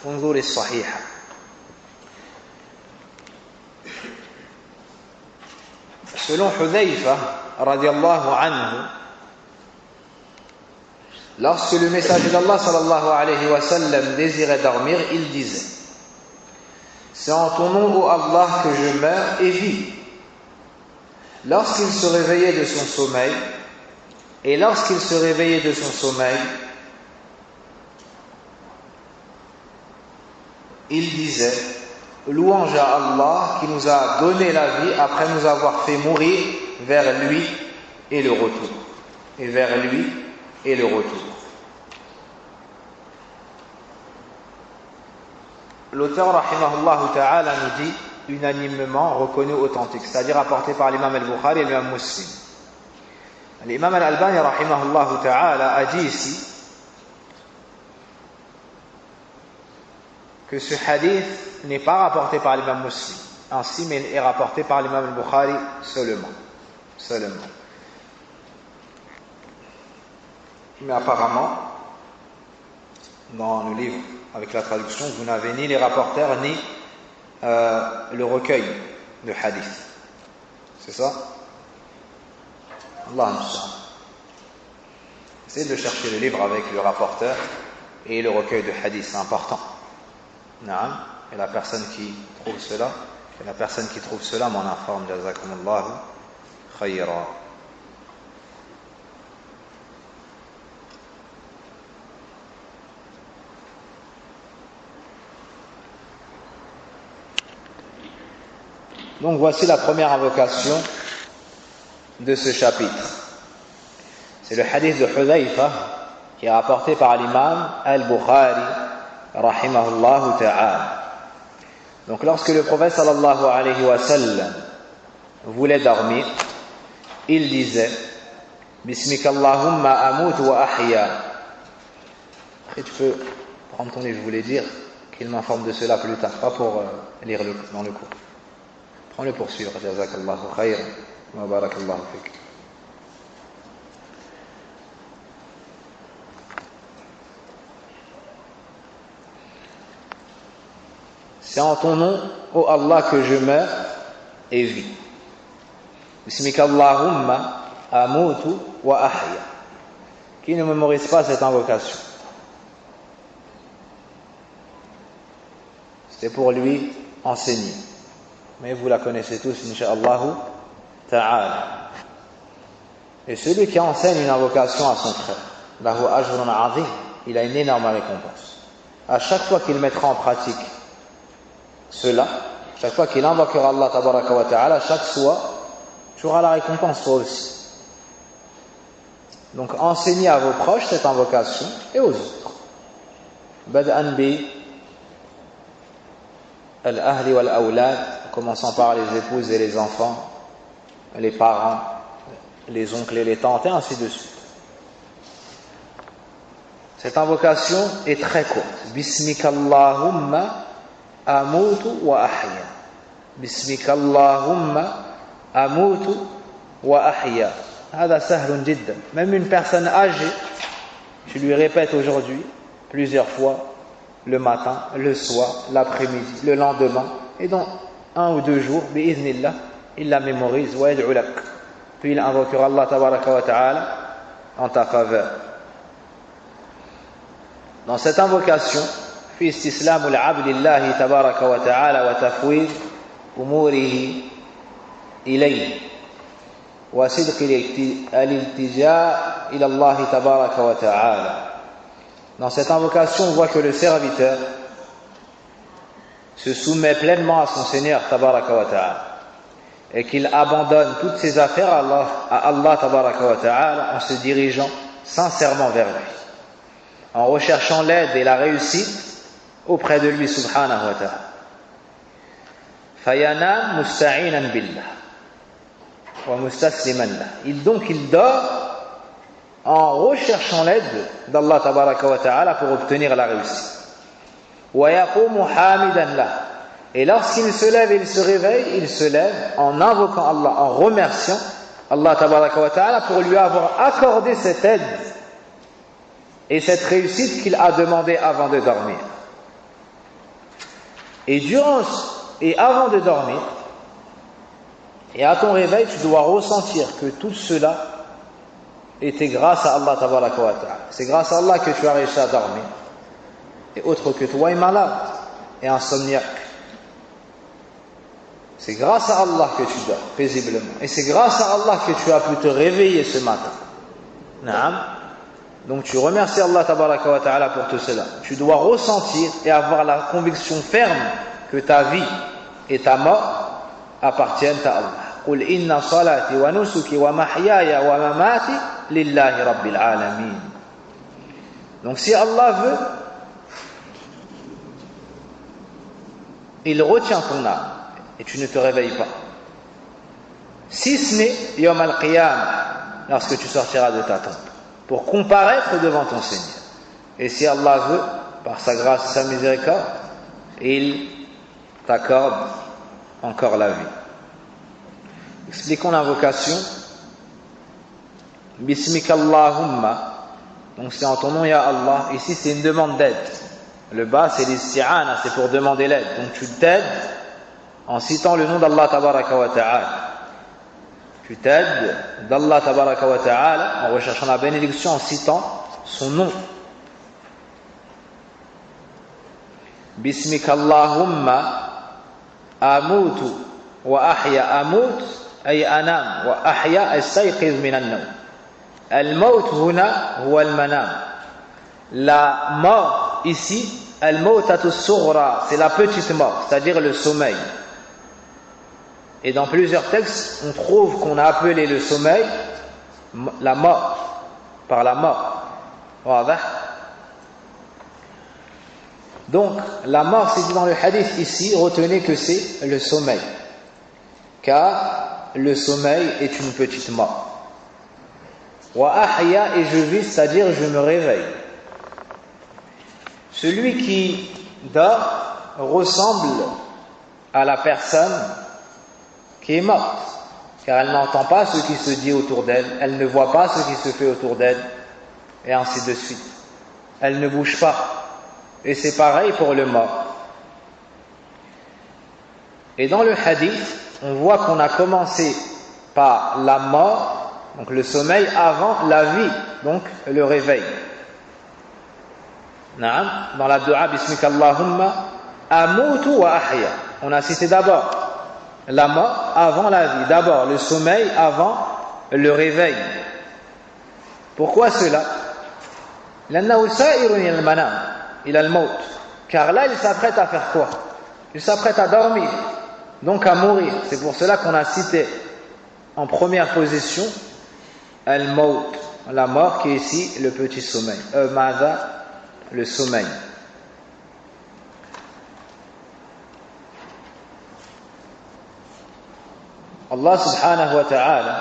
انظر الصحيحة. Selon Hudhayfa radiyallahu anhu, lorsque le messager d'Allah sallallahu alayhi wa sallam désirait dormir, il disait: c'est en ton nom, ô Allah, que je meurs et vis. Lorsqu'il se réveillait de son sommeil, il disait: louange à Allah qui nous a donné la vie après nous avoir fait mourir, vers lui et le retour. Et vers lui et le retour. L'auteur rahimahullah ta'ala nous dit unanimement reconnu authentique, c'est-à-dire apporté par l'imam al-Bukhari et l'imam Muslim. L'imam al-Albani rahimahullah ta'ala a dit ici que ce hadith n'est pas rapporté par l'imam Muslim ainsi, mais est rapporté par l'imam al-Bukhari seulement. Mais apparemment, dans le livre avec la traduction, vous n'avez ni les rapporteurs ni le recueil de hadith. C'est ça? Allah nous sait. Essayez de chercher le livre avec le rapporteur et le recueil de hadith, c'est important. Naam. Et la personne qui trouve cela m'en informe. Jazakumullahu khayra. Donc voici la première invocation de ce chapitre. C'est le hadith de Hudhayfa qui est rapporté par l'imam al-Bukhari rahimahullah ta'ala. Donc lorsque le prophète sallallahu alayhi wa sallam voulait dormir, il disait Bismika Allahumma amut wa ahya. Et tu peux prendre ton livre, je voulais dire qu'il m'informe de cela plus tard, pas pour lire dans le cours. Prends-le pour suivre. Jazakallahu khayran wa barakallahu fik. C'est en ton nom, ô Allah, que je meurs et vis. Bismika Allahumma amutu wa ahya. Qui ne mémorise pas cette invocation? C'est pour lui enseigner. Mais vous la connaissez tous, incha'Allah ta'ala. Et celui qui enseigne une invocation à son frère, lahu ajrun azim, il a une énorme récompense. À chaque fois qu'il mettra en pratique cela, chaque fois qu'il invoquera Allah tabaraka wa ta'ala, chaque fois, tu auras la récompense toi aussi. Donc enseignez à vos proches cette invocation et aux autres. Bad'an bi al-ahli wal-awlad, commençant par les épouses et les enfants, les parents, les oncles et les tantes, et ainsi de suite. Cette invocation est très courte. Bismika Allahumma amutu wa ahya. Bismika Allahumma amutu wa ahya. Hada sahlun jiddan. Même une personne âgée, tu lui répètes aujourd'hui plusieurs fois, le matin, le soir, l'après-midi, le lendemain, et dans 1 ou 2 jours, bi'iznillah, il la mémorise, wa yad'u lak. Puis il invoquera Allah tabaraka wa ta'ala en ta faveur. Dans cette invocation, fi istislamu al-'abd lillahi tabaraka wa ta'ala wa tafwid umurihi ilayhi wa sidq al-iltija' ila Allah tabaraka wa ta'ala. Dans cette invocation, on voit que le serviteur se soumet pleinement à son Seigneur tabaraka wa ta'ala et qu'il abandonne toutes ses affaires à Allah tabaraka wa ta'ala en se dirigeant sincèrement vers lui, en recherchant l'aide et la réussite auprès de lui subhanahu wa ta'ala. Fayanam musta'inan billah wa mustasliman lah. Donc il dort en recherchant l'aide d'Allah tabaraka wa ta'ala pour obtenir la réussite. Wa yaqumu hamidan lah. Et lorsqu'il se lève et il se réveille, il se lève en invoquant Allah, en remerciant Allah tabaraka wa ta'ala pour lui avoir accordé cette aide et cette réussite qu'il a demandé avant de dormir. Et avant de dormir, et à ton réveil, tu dois ressentir que tout cela était grâce à Allah tabaraka wa ta'ala. C'est grâce à Allah que tu as réussi à dormir. Et autre que toi est malade et insomniaque. C'est grâce à Allah que tu dors paisiblement. Et c'est grâce à Allah que tu as pu te réveiller ce matin. Naam. Donc tu remercies Allah tabaraka wa ta'ala pour tout cela. Tu dois ressentir et avoir la conviction ferme que ta vie et ta mort appartiennent à Allah. Qul inna salati wa nusuki wa mahyaya wa mamati lillahi rabbil alamin. Donc si Allah veut, il retient ton âme et tu ne te réveilles pas. Si ce n'est Yawm al-Qiyamah, lorsque tu sortiras de ta tombe, pour comparaître devant ton Seigneur. Et si Allah veut, par sa grâce et sa miséricorde, il t'accorde encore la vie. Expliquons l'invocation. Bismika Allahumma. Donc c'est en ton nom, ya Allah. Ici c'est une demande d'aide. Le bas c'est l'isti'ana, c'est pour demander l'aide. Donc tu t'aides en citant le nom d'Allah tabaraka wa ta'ala. Tu t'aides d'Allah tabaraka wa ta'ala en recherchant la bénédiction en citant son nom. Bismika Allahumma amutu wa ahya. Amut ay anam wa ahya astayqiz min an-nawm. Al-maut huna huwa al-manam. La mort ici, al-mautatu as-sughra, c'est la petite mort, c'est-à-dire le sommeil. Et dans plusieurs textes, on trouve qu'on a appelé le sommeil la mort. par la mort. Donc, la mort, c'est dit dans le hadith ici, retenez que c'est le sommeil. Car le sommeil est une petite mort. Wa ahya, et je vis, c'est-à-dire je me réveille. Celui qui dort ressemble à la personne qui est morte, car elle n'entend pas ce qui se dit autour d'elle, elle ne voit pas ce qui se fait autour d'elle, et ainsi de suite. Elle ne bouge pas. Et c'est pareil pour le mort. Et dans le hadith, on voit qu'on a commencé par la mort, donc le sommeil, avant la vie, donc le réveil. Dans la dua Bismika Allahumma amutu wa ahya. On a cité d'abord la mort avant la vie, d'abord le sommeil avant le réveil. Pourquoi cela? لأنه سائر إلى المنام إلى الموت. Car là il s'apprête à faire quoi? Il s'apprête à dormir, donc à mourir. C'est pour cela qu'on a cité en première position al-maut, la mort, qui est ici le petit sommeil. Mada, le sommeil. Allah subhanahu wa ta'ala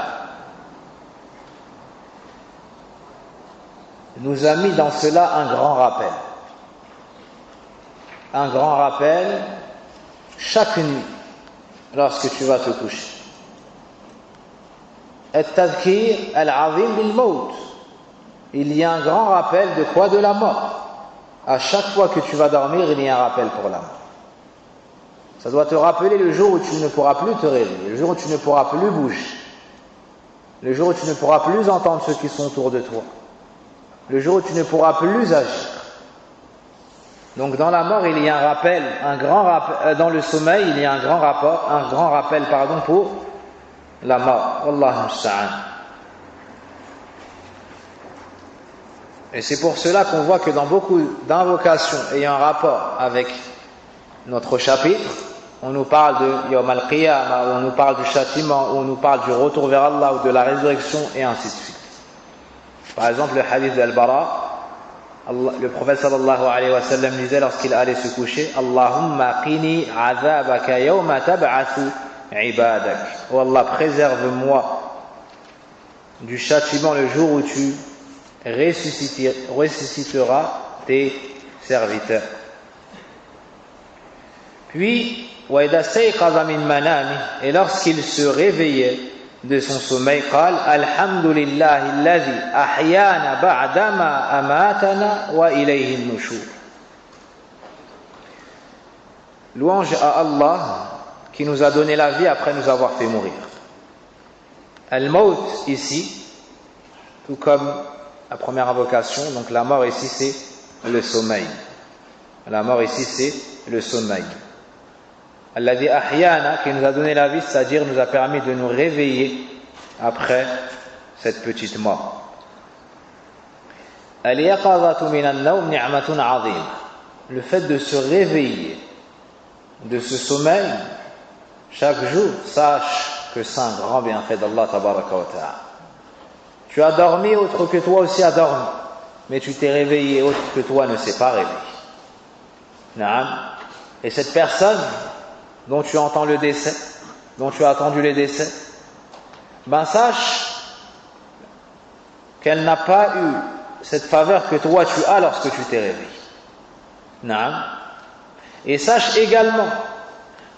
nous a mis dans cela un grand rappel. Un grand rappel chaque nuit lorsque tu vas te coucher. At-tadhkir al-azim bil-maut. Il y a un grand rappel de quoi? De la mort. À chaque fois que tu vas dormir, il y a un rappel pour la mort. Ça doit te rappeler le jour où tu ne pourras plus te réveiller, le jour où tu ne pourras plus bouger, le jour où tu ne pourras plus entendre ceux qui sont autour de toi, le jour où tu ne pourras plus agir. Donc dans la mort, il y a un rappel, un grand rappel, dans le sommeil, il y a un grand rappel pour la mort. Wallahu musta'an. Et c'est pour cela qu'on voit que dans beaucoup d'invocations ayant un rapport avec notre chapitre, on nous parle de Yawm al-Qiyamah, on nous parle du châtiment, on nous parle du retour vers Allah ou de la résurrection, et ainsi de suite. Par exemple, le hadith d'Al-Bara, le prophète sallallahu alayhi wa sallam disait lorsqu'il allait se coucher: Allahumma qini azabaka yawma tab'athu ibadak. Oh Allah, préserve-moi du châtiment le jour où tu ressusciteras tes serviteurs. Puis, et lorsqu'il se réveillait de son sommeil, قال الحمد لله الذي أحيانا بعدما أماتنا وإليه النشور. Louange à Allah qui nous a donné la vie après nous avoir fait mourir. Al-Maut ici, tout comme la première invocation, donc la mort ici c'est le sommeil. La mort ici c'est le sommeil. Alladhi ahyana, qui nous a donné la vie, c'est-à-dire nous a permis de nous réveiller après cette petite mort. Al-yaqadhatu min an-nawm ni'matun 'azima. Le fait de se réveiller de ce sommeil chaque jour, sache que c'est un grand bienfait d'Allah tabaraka wa ta'ala. Tu as dormi, autre que toi aussi a dormi, mais tu t'es réveillé, autre que toi ne s'est pas réveillé. Naam. Et cette personne dont tu entends le décès, dont tu as attendu le décès, ben sache qu'elle n'a pas eu cette faveur que toi tu as lorsque tu t'es réveillé. Naam. Et sache également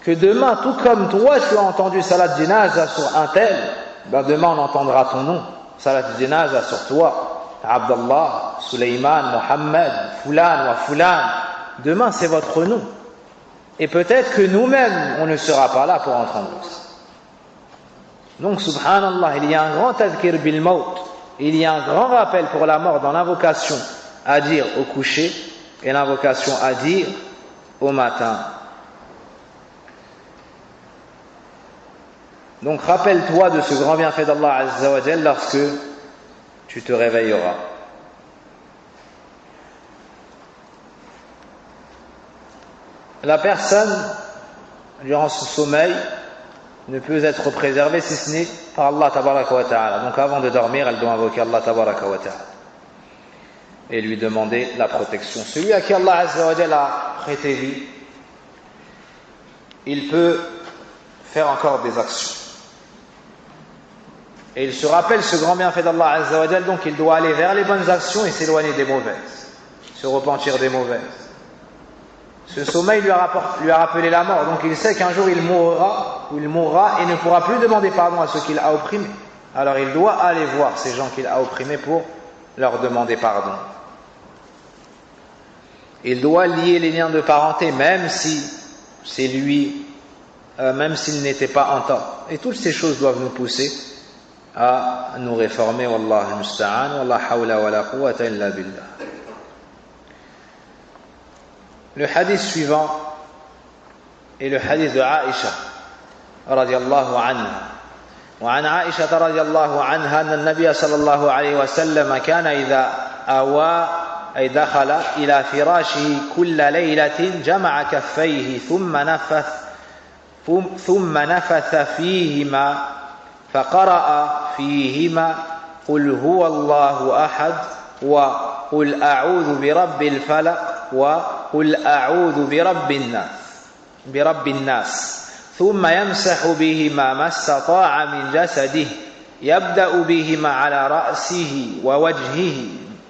que demain, tout comme toi tu as entendu salat jinaza sur un tel, ben demain on entendra ton nom, salat jinaza sur toi, Abdallah, Suleyman, Mohammed, Fulan wa Fulan. Demain c'est votre nom. Et peut-être que nous-mêmes, on ne sera pas là pour entendre ça. Donc, subhanallah, il y a un grand tadhkir bil maut, il y a un grand rappel pour la mort dans l'invocation à dire au coucher et l'invocation à dire au matin. Donc, rappelle-toi de ce grand bienfait d'Allah Azza wa Jal lorsque tu te réveilleras. La personne, durant son sommeil, ne peut être préservée si ce n'est par Allah tabaraka wa ta'ala. Donc avant de dormir, elle doit invoquer Allah tabaraka wa ta'ala. et lui demander la protection. Celui à qui Allah Azza wa Jalla a prêté vie, il peut faire encore des actions. Et il se rappelle ce grand bienfait d'Allah Azza wa Jalla, donc il doit aller vers les bonnes actions et s'éloigner des mauvaises, se repentir des mauvaises. Ce sommeil lui a rappelé la mort, donc il sait qu'un jour il mourra et ne pourra plus demander pardon à ceux qu'il a opprimés. Alors il doit aller voir ces gens qu'il a opprimés pour leur demander pardon. Il doit lier les liens de parenté, même si c'est lui, même s'il n'était pas en tort. Et toutes ces choses doivent nous pousser à nous réformer. Wallahu musta'an, wa la hawla wa la quwwata illa billah. Le hadith suivant est le hadith de Aïcha radiyallahu anha. وعن عائشة رضي الله عنها أن النبي صلى الله عليه وسلم كان إذا أوى أي دخل إلى فراشه كل ليلة جمع كفيه ثم نفث فيهما فقرأ فيهما قل هو الله أحد وقل أعوذ برب الفلق وقل أعوذ برب الناس ثم يمسح بهما ما استطاع من جسده يبدأ بهما على رأسه ووجهه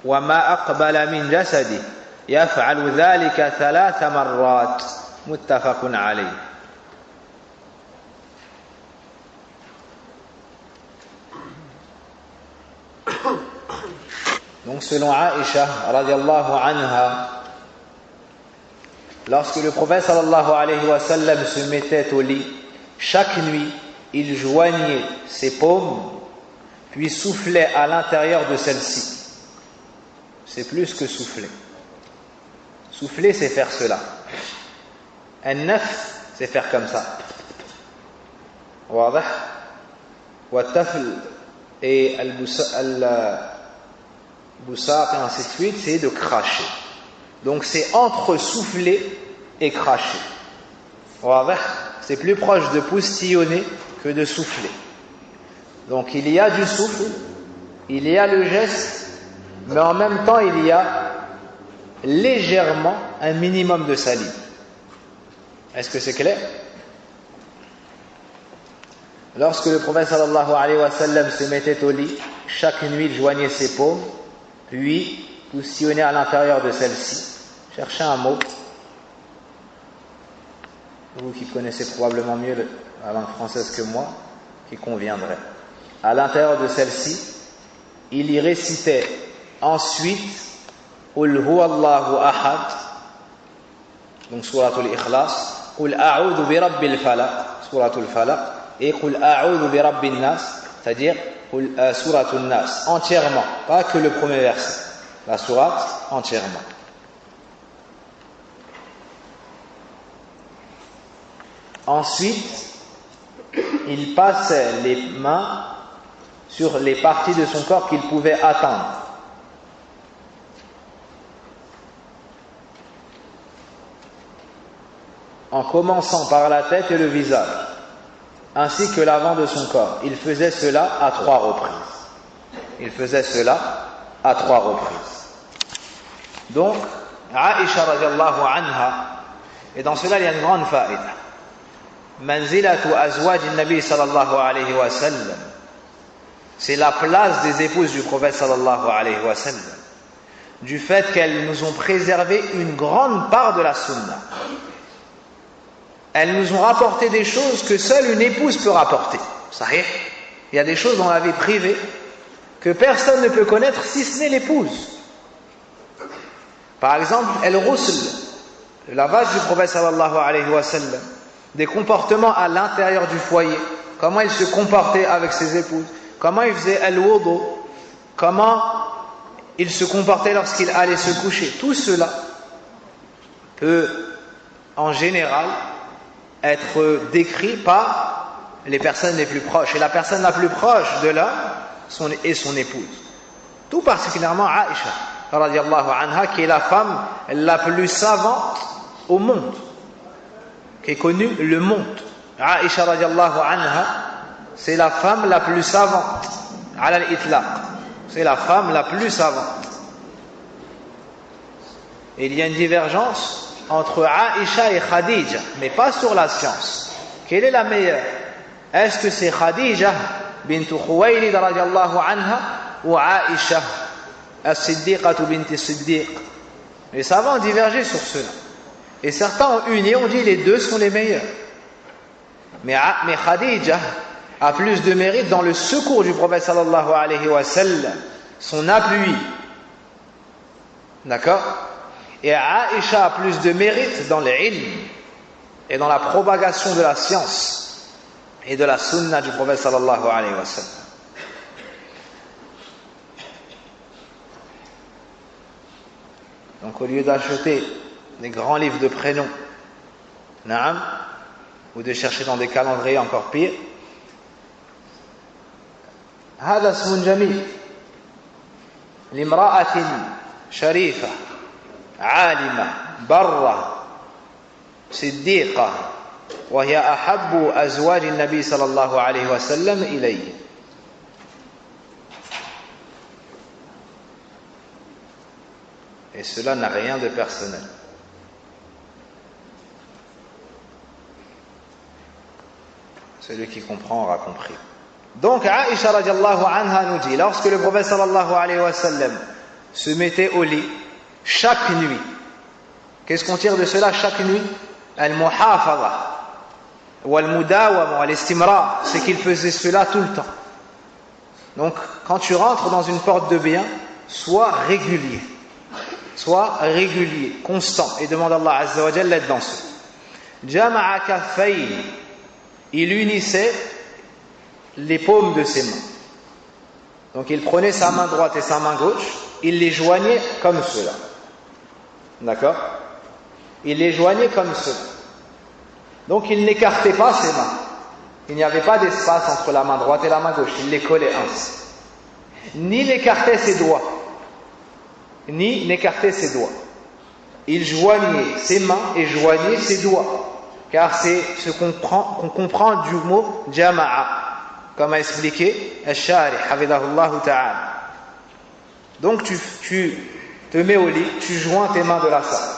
وما أقبل من جسده يفعل ذلك 3 مرات متفق عليه. Donc selon Aïcha radiallahu anha, lorsque le prophète sallallahu alayhi wa sallam se mettait au lit, chaque nuit, il joignait ses paumes, puis soufflait à l'intérieur de celles-ci. C'est plus que souffler. Souffler, c'est faire cela. Un nef, c'est faire comme ça. Wadah. Wattafl et al-busaq et ainsi de suite, c'est de cracher. Donc c'est entre souffler et cracher. C'est plus proche de poustillonner que de souffler. Donc il y a du souffle, il y a le geste, mais en même temps il y a légèrement un minimum de salive. Est-ce que c'est clair? Lorsque le prophète sallallahu alayhi wa sallam se mettait au lit, chaque nuit il joignait ses paumes, puis poustillonnait à l'intérieur de celle-ci. Cherchez un mot, vous qui connaissez probablement mieux la langue française que moi, qui conviendrait. À l'intérieur de celle-ci, il y récitait ensuite Qul huwa Allahu ahad, donc suratul ikhlas, Qul a'udhu bi rabbil falaq, suratul falaq, et Qul a'udhu bi rabbin nas, c'est-à-dire suratul nas, entièrement, pas que le premier verset, la sourate entièrement. Ensuite, il passait les mains sur les parties de son corps qu'il pouvait atteindre. En commençant par la tête et le visage, ainsi que l'avant de son corps. Il faisait cela à 3 reprises. Donc, Aïcha radiallahu anha, et dans cela il y a une grande faïda. Manzilatu azwaj an-nabi sallallahu alayhi wa sallam, c'est la place des épouses du prophète sallallahu alayhi wa sallam, du fait qu'elles nous ont préservé une grande part de la sunna. Elles nous ont rapporté des choses que seule une épouse peut rapporter. Sahih. Il y a des choses dans la vie privée que personne ne peut connaître si ce n'est l'épouse. Par exemple, elle roussel, le lavage du prophète sallallahu alayhi wa sallam, des comportements à l'intérieur du foyer, comment il se comportait avec ses épouses, comment il faisait al-wudu, comment il se comportait lorsqu'il allait se coucher. Tout cela peut, en général, être décrit par les personnes les plus proches. Et la personne la plus proche de l'homme est son épouse. Tout particulièrement Aïcha, radiallahu anha, qui est la femme la plus savante au monde, qui est connue le monde. Aïcha radiallahu anha, c'est la femme la plus savante, ala al-itlaq. C'est la femme la plus savante. Et il y a une divergence entre Aïcha et Khadija, mais pas sur la science. Quelle est la meilleure? Est-ce que c'est Khadija bint Khuwaylid radiyallahu anha ou Aïcha as-Siddiqatu bint as-Siddiq? Les savants ont divergé sur cela. Et certains ont uni, ont dit les deux sont les meilleurs. Mais Khadija a plus de mérite dans le secours du prophète sallallahu alayhi wa sallam, son appui. D'accord? Et Aïcha a plus de mérite dans l'ilm et dans la propagation de la science et de la sunna du prophète sallallahu alayhi wa sallam. Donc au lieu d'acheter des grands livres de prénoms, naam, ou de chercher dans des calendriers encore pire, هذا اسم جميل لامرأة شريفة عالمة برة صديقة وهي أحب أزواج النبي صلى الله عليه وسلم إليه. Et cela n'a rien de personnel. Celui qui comprend aura compris. Donc Aïcha radiallahu anha nous dit, lorsque le prophète sallallahu alayhi wa sallam se mettait au lit chaque nuit, qu'est-ce qu'on tire de cela chaque nuit? Al-muhafadha wal-mudawama wal-istimrar, c'est qu'il faisait cela tout le temps. Donc quand tu rentres dans une porte de bien, sois régulier, constant, et demande à Allah azza wa jalla l'aide dans ce. Jama'a kaffayn, il unissait les paumes de ses mains. Donc il prenait sa main droite et sa main gauche, il les joignait comme cela. D'accord? Il les joignait comme cela. Donc il n'écartait pas ses mains. Il n'y avait pas d'espace entre la main droite et la main gauche. Il les collait ainsi. Ni n'écartait ses doigts. Il joignait ses mains et joignait ses doigts. Car c'est ce qu'on comprend du mot jama'a, comme a expliqué Al-Shari, hafidhahullah ta'ala. Donc tu te mets au lit, tu joins tes mains de la sorte.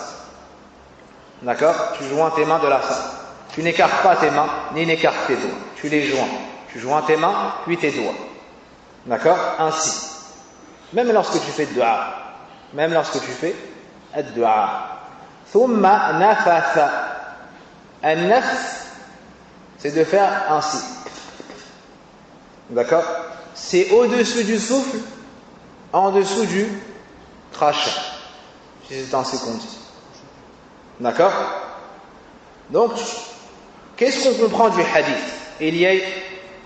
D'accord? Tu joins tes mains de la sorte. Tu n'écartes pas tes mains, ni n'écartes tes doigts. Tu les joins. Tu joins tes mains, puis tes doigts. D'accord? Ainsi. Même lorsque tu fais dua. Thumma nafatha. An-nafs, c'est de faire ainsi. D'accord? C'est au-dessus du souffle, en dessous du crachat. C'est ainsi qu'on dit. D'accord? Donc, qu'est-ce qu'on comprend du hadith? Il y a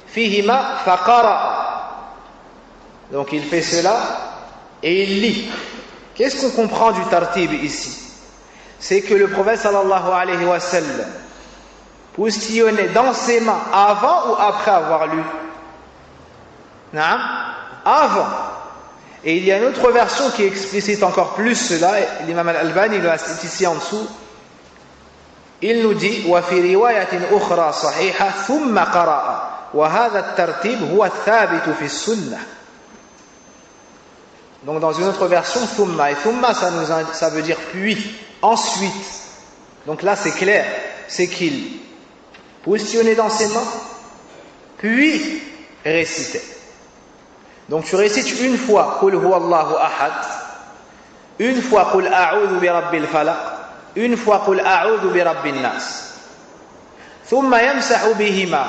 fihima faqara. Donc il fait cela et il lit. Qu'est-ce qu'on comprend du tartib ici? C'est que le prophète sallallahu alayhi wa sallam postillonnait dans ses mains avant ou après avoir lu? Naam? Avant. Et il y a une autre version qui explicite encore plus cela. L'imam al-Albani le cite ici en dessous. Il nous dit وفي رواية أخرى صحيحة ثم قرأ وهذا الترتيب هو الثابت في السنة. Donc dans une autre version thumma, et thumma ça veut dire puis, ensuite. Donc là c'est clair, c'est qu'il positionnait dans ses mains puis récitait. Donc tu récites une fois Qul huwallahu ahad, une fois Qul a'udhu bi rabbil falaq, une fois Qul a'udhu bi rabbin nas. Thumma yamsahu bihima,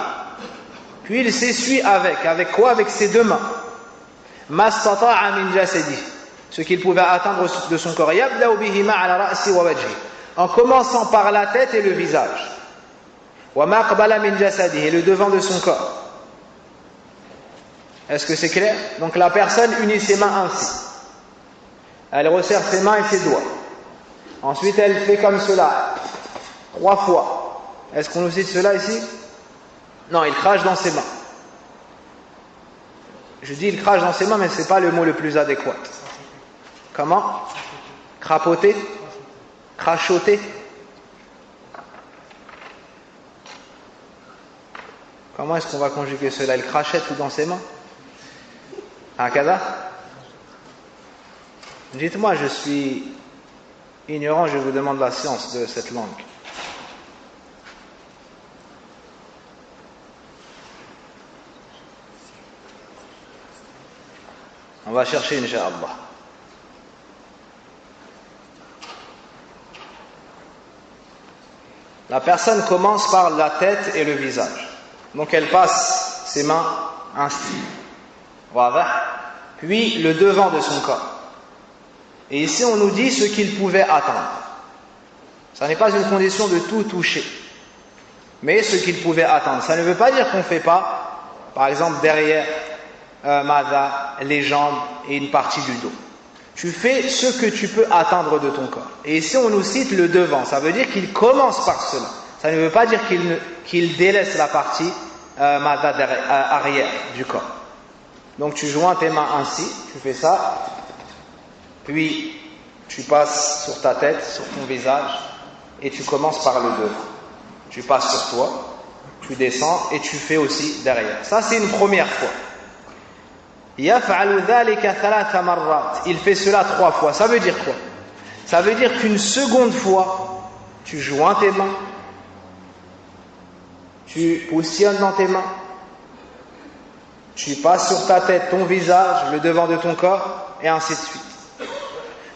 puis il s'essuie avec quoi? Avec ses deux mains. Mastata'a min jasadi, ce qu'il pouvait atteindre de son corps. Yabda'u bihima ala ra'si wa wajhi, en commençant par la tête et le visage. Wa ma qabala min jasadi, et le devant de son corps. Est-ce que c'est clair? Donc la personne unit ses mains ainsi. Elle resserre ses mains et ses doigts. Ensuite elle fait comme cela 3 fois. Est-ce qu'on nous cite cela ici? Non, il crache dans ses mains. Je dis il crache dans ses mains, mais ce n'est pas le mot le plus adéquat. Comment? Crapoter? Crachoter? Comment est-ce qu'on va conjuguer cela? Il crachait tout dans ses mains? Hakada? Dites-moi, je suis ignorant, je vous demande la science de cette langue. On va chercher, Inch'Allah. La personne commence par la tête et le visage. Donc elle passe ses mains ainsi. Voilà. Puis le devant de son corps. Et ici on nous dit ce qu'il pouvait atteindre. Ça n'est pas une condition de tout toucher, mais ce qu'il pouvait atteindre. Ça ne veut pas dire qu'on ne fait pas, par exemple derrière les jambes et une partie du dos. Tu fais ce que tu peux atteindre de ton corps. Et ici on nous cite le devant, ça veut dire qu'il commence par cela. Ça ne veut pas dire qu'il délaisse la partie arrière du corps. Donc tu joins tes mains ainsi, tu fais ça, puis tu passes sur ta tête, sur ton visage, et tu commences par le devant. Tu passes sur toi, tu descends et tu fais aussi derrière. Ça c'est une première fois. Il fait cela 3 fois. Ça veut dire quoi? Ça veut dire qu'une seconde fois, tu joins tes mains, tu positionnes dans tes mains, tu passes sur ta tête, ton visage, le devant de ton corps, et ainsi de suite.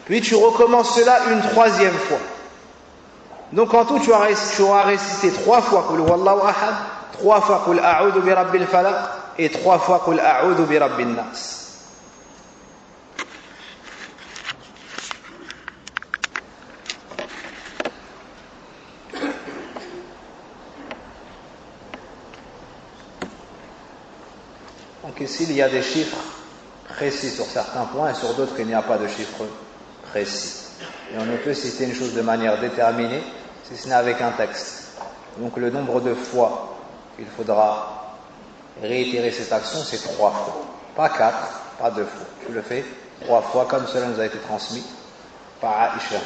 Puis tu recommences cela une 3e fois. Donc en tout, tu auras récité 3 fois Qul Huwallahu Ahad, 3 fois Qul A'udhu bi Rabbil Falaq, et 3 fois Qul A'udhu bi Rabbin Nas. Donc ici, il y a des chiffres précis sur certains points et sur d'autres, il n'y a pas de chiffres précis. Et on ne peut citer une chose de manière déterminée si ce n'est avec un texte. Donc le nombre de fois qu'il faudra réitérer cette action, c'est 3 fois. Pas 4, pas 2 fois. Tu le fais 3 fois comme cela nous a été transmis par Aïcha,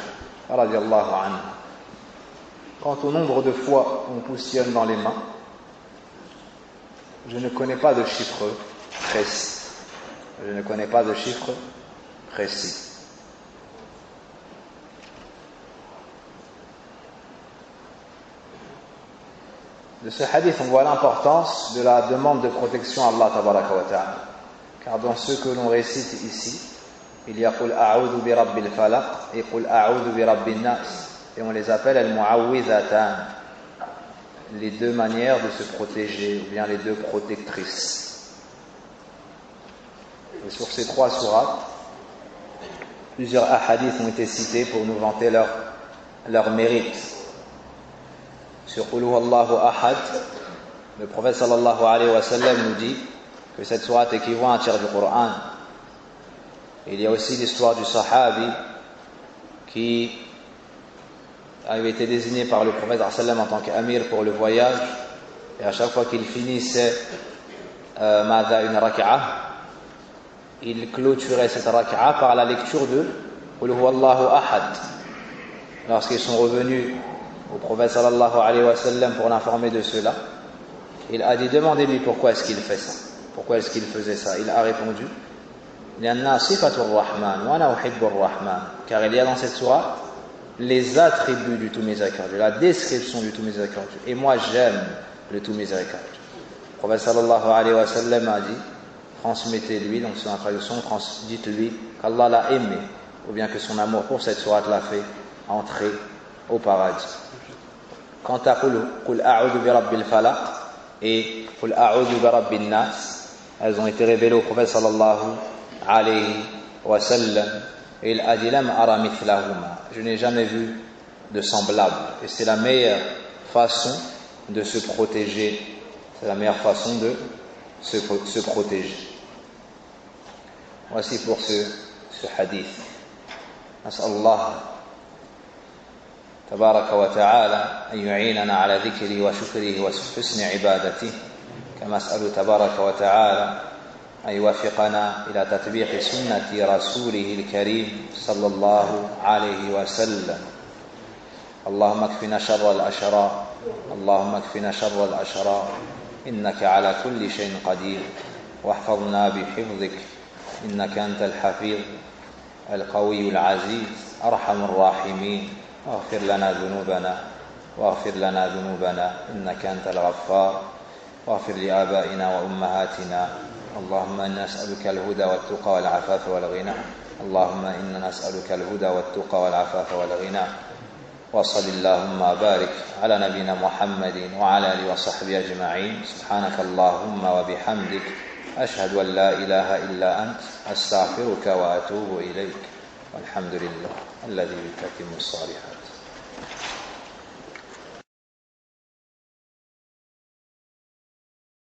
radiyallahu anha. Quant au nombre de fois qu'on positionne dans les mains, je ne connais pas de chiffre précis. Je ne connais pas de chiffre précis. De ce hadith, on voit l'importance de la demande de protection à Allah tabaraka wa ta'ala. Car dans ceux que l'on récite ici, il y a Qul a'udhu bi rabbil falaq et Qul a'udhu bi rabbin nas. Et on les appelle al-mu'awwidhatan, les 2 manières de se protéger, ou bien les 2 protectrices. Et sur ces 3 sourates, plusieurs hadiths ont été cités pour nous vanter leur mérite. Sur Qul Huwallahu Ahad, le prophète sallallahu alayhi wa sallam nous dit que cette sourate équivaut à un tiers du Coran. Il y a aussi l'histoire du sahabi qui avait été désigné par le prophète sallam en tant qu'amir pour le voyage, et à chaque fois qu'il finissait une rak'a, il clôturait cette rak'a par la lecture de Qul Huwallahu Ahad. Lorsqu'ils sont revenus au prophète sallallahu alayhi wa sallam pour l'informer de cela, il a dit: demandez-lui pourquoi est-ce qu'il fait ça, pourquoi est-ce qu'il faisait ça. Il a répondu: car il y a dans cette sourate les attributs du tout miséricordieux, la description du tout miséricordieux, et moi j'aime le tout miséricordieux. Le prophète sallallahu alayhi wa sallam a dit: transmettez-lui, donc c'est une traduction, dites-lui qu'Allah l'a aimé, ou bien que son amour pour cette sourate l'a fait entrer au paradis. Quant à Qul a'udhu bi rabbil falaq et Qul a'udhu bi rabbin nas, elles ont été révélées au prophète sallallahu alayhi wa sallam, et il a dit: lam ara mithlahuma, je n'ai jamais vu de semblable. Et c'est la meilleure façon de se protéger, c'est la meilleure façon de se protéger. Voici pour ce hadith. Nas'Allah تبارك وتعالى أن يعيننا على ذكره وشكره وحسن عبادته، كما أسأل تبارك وتعالى أن يوفقنا إلى تطبيق سنة رسوله الكريم صلى الله عليه وسلم. اللهم اكفنا شر الأشرار، اللهم اكفنا شر الأشرار، إنك على كل شيء قدير، واحفظنا بحفظك إنك أنت الحفيظ القوي العزيز. أرحم الراحمين، واغفر لنا ذنوبنا إنك أنت الغفار، واغفر لآبائنا وأمهاتنا. اللهم إنا نسألك الهدى والتقى والعفاف والغنى. اللهم إنا نسألك الهدى والتقى والعفاف والغنى. وصل اللهم وبارك على نبينا محمد وعلى آله وصحبه أجمعين. سبحانك اللهم وبحمدك، أشهد أن لا إله إلا أنت، أستغفرك وأتوب إليك. والحمد لله الذي بتتم الصالحات.